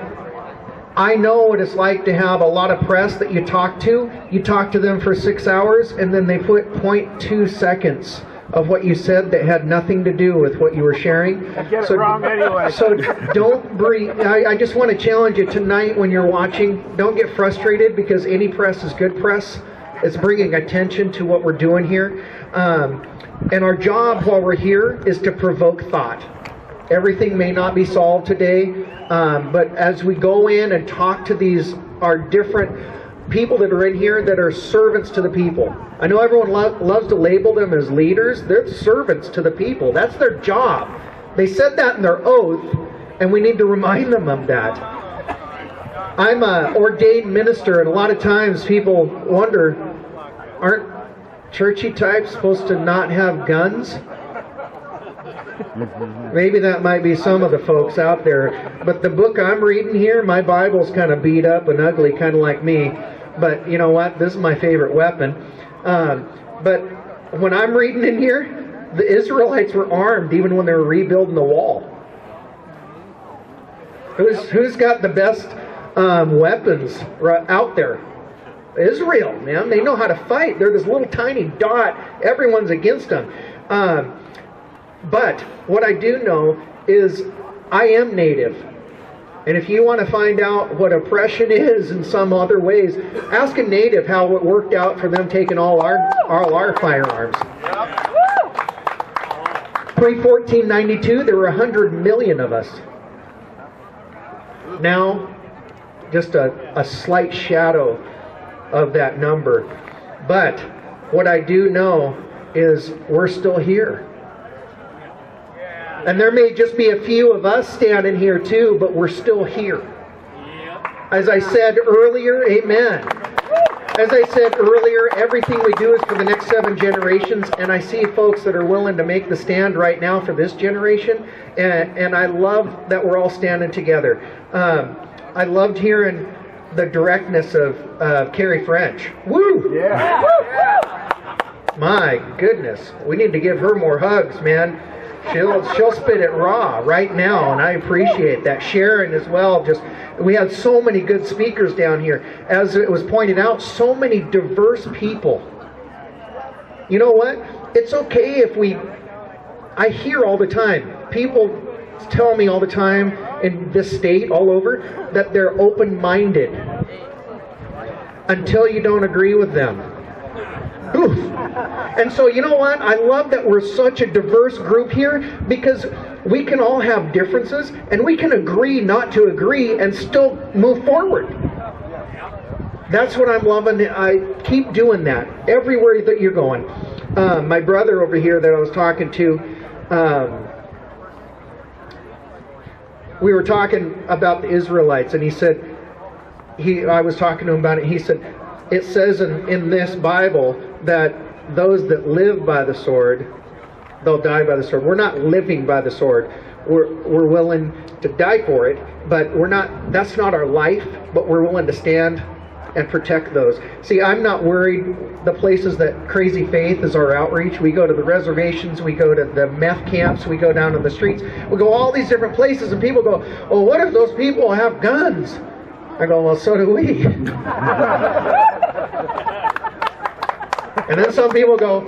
I know what it's like to have a lot of press that you talk to. You talk to them for 6 hours, and then they put 0.2 seconds of what you said that had nothing to do with what you were sharing. I get it wrong anyway. So don't breathe. I just want to challenge you tonight when you're watching. Don't get frustrated, because any press is good press. It's bringing attention to what we're doing here. And our job while we're here is to provoke thought. Everything may not be solved today, but as we go in and talk to these, our different people that are in here that are servants to the people. I know everyone loves to label them as leaders. They're servants to the people. That's their job. They said that in their oath, and we need to remind them of that. I'm an ordained minister, and a lot of times people wonder, aren't churchy types supposed to not have guns? Maybe that might be some of the folks out there. But the book I'm reading here, my Bible's kind of beat up and ugly, kind of like me. But you know what? This is my favorite weapon. But when I'm reading in here, the Israelites were armed even when they were rebuilding the wall. Who's got the best weapons out there? Israel, man. They know how to fight. They're this little tiny dot. Everyone's against them. But what I do know is I am native. And if you want to find out what oppression is in some other ways, ask a native how it worked out for them taking all our firearms. Pre-1492, there were 100 million of us. Now, just a slight shadow of that number. But what I do know is we're still here. And there may just be a few of us standing here too, but we're still here. As I said earlier, amen. As I said earlier, everything we do is for the next 7 generations, and I see folks that are willing to make the stand right now for this generation, and I love that we're all standing together. I loved hearing the directness of Carrie French. Woo! Yeah. My goodness, we need to give her more hugs, man. She'll spit it raw right now, and I appreciate that. Sharon as well. We had so many good speakers down here. As it was pointed out, so many diverse people. You know what? It's okay if I hear all the time, people tell me all the time in this state, all over, that they're open-minded until you don't agree with them. Oof. And so, you know what? I love that we're such a diverse group here, because we can all have differences and we can agree not to agree and still move forward. That's what I'm loving. I keep doing that everywhere that you're going. My brother over here that I was talking to, we were talking about the Israelites, and he said, I was talking to him about it, he said, it says in this Bible that those that live by the sword, they'll die by the sword. We're not living by the sword. We're willing to die for it, but that's not our life, but we're willing to stand and protect those. See, I'm not worried. The places that Crazy Faith is our outreach, we go to the reservations, we go to the meth camps, we go down to the streets, we go all these different places, and people go, oh, what if those people have guns? I go, well, so do we. And then some people go,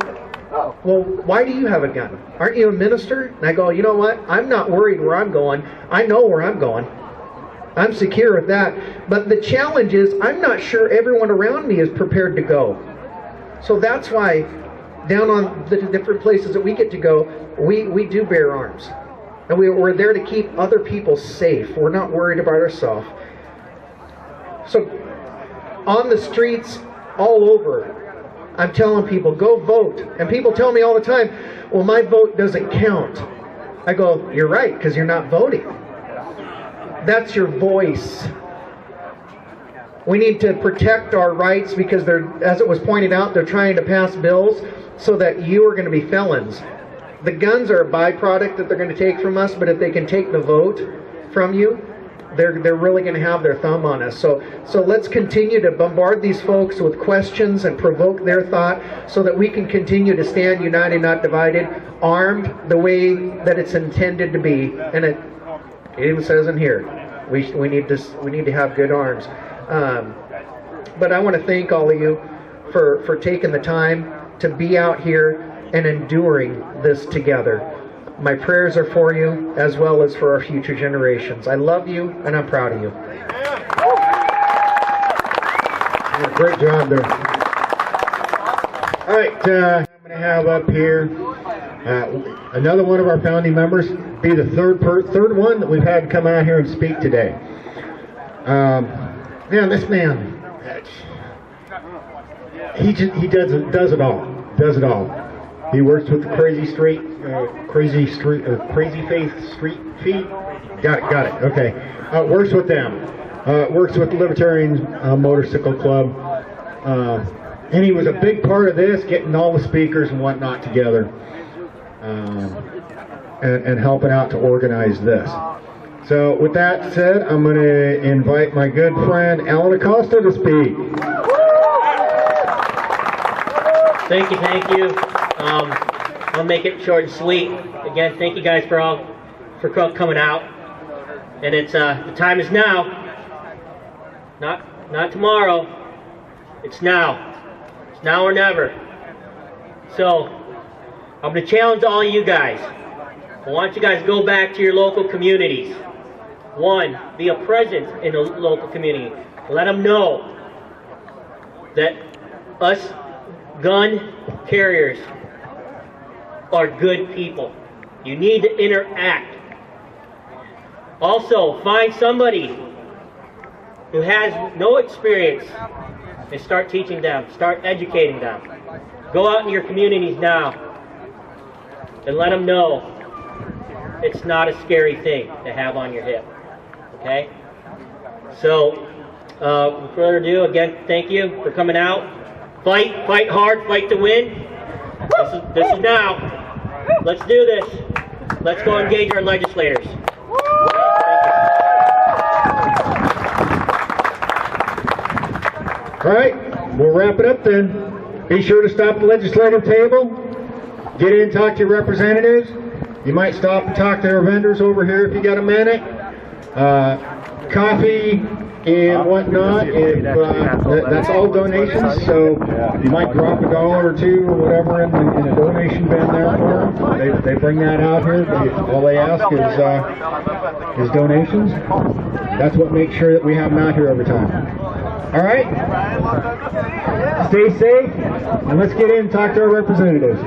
well, why do you have a gun? Aren't you a minister? And I go, you know what? I'm not worried where I'm going. I know where I'm going. I'm secure with that. But the challenge is, I'm not sure everyone around me is prepared to go. So that's why down on the different places that we get to go, we do bear arms. And we're there to keep other people safe. We're not worried about ourselves. So on the streets all over, I'm telling people, go vote. And people tell me all the time, well, my vote doesn't count. I go, you're right, because you're not voting. That's your voice. We need to protect our rights, because as it was pointed out, they're trying to pass bills so that you are going to be felons. The guns are a byproduct that they're going to take from us, but if they can take the vote from you, they're really going to have their thumb on us. So let's continue to bombard these folks with questions and provoke their thought, so that we can continue to stand united, not divided, armed the way that it's intended to be. And it even says in here, we need to have good arms. But I want to thank all of you for taking the time to be out here and enduring this together. My prayers are for you, as well as for our future generations. I love you, and I'm proud of you. Great job there. All right, I'm going to have up here Another one of our founding members, be the third one that we've had come out here and speak today. Man, this man, he does it all. He works with the crazy faith street feet. Got it. Okay. Works with them. Works with the Libertarian Motorcycle Club. And he was a big part of this, getting all the speakers and whatnot together, and helping out to organize this. So with that said, I'm going to invite my good friend Alan Acosta to speak. Thank you. I'll make it short and sweet. Again, thank you guys for coming out. And it's the time is now. Not tomorrow. It's now. It's now or never. So I'm going to challenge all you guys. I want you guys to go back to your local communities. One, be a presence in the local community. Let them know that us gun carriers are good people. You need to interact. Also, find somebody who has no experience and start teaching them, start educating them. Go out in your communities now and let them know it's not a scary thing to have on your hip. Okay? So, without further ado, again, thank you for coming out. Fight hard, fight to win. This is now. Let's do this. Let's go engage our legislators. All right, we'll wrap it up then. Be sure to stop at the legislative table. Get in and talk to your representatives. You might stop and talk to our vendors over here if you got a minute. Coffee and whatnot, that's all donations, so you might drop $1 or $2 or whatever in a donation bin there for them. They bring that out here. All they ask is donations. That's what makes sure that we have them out here every time. All right? Stay safe, and let's get in and talk to our representatives.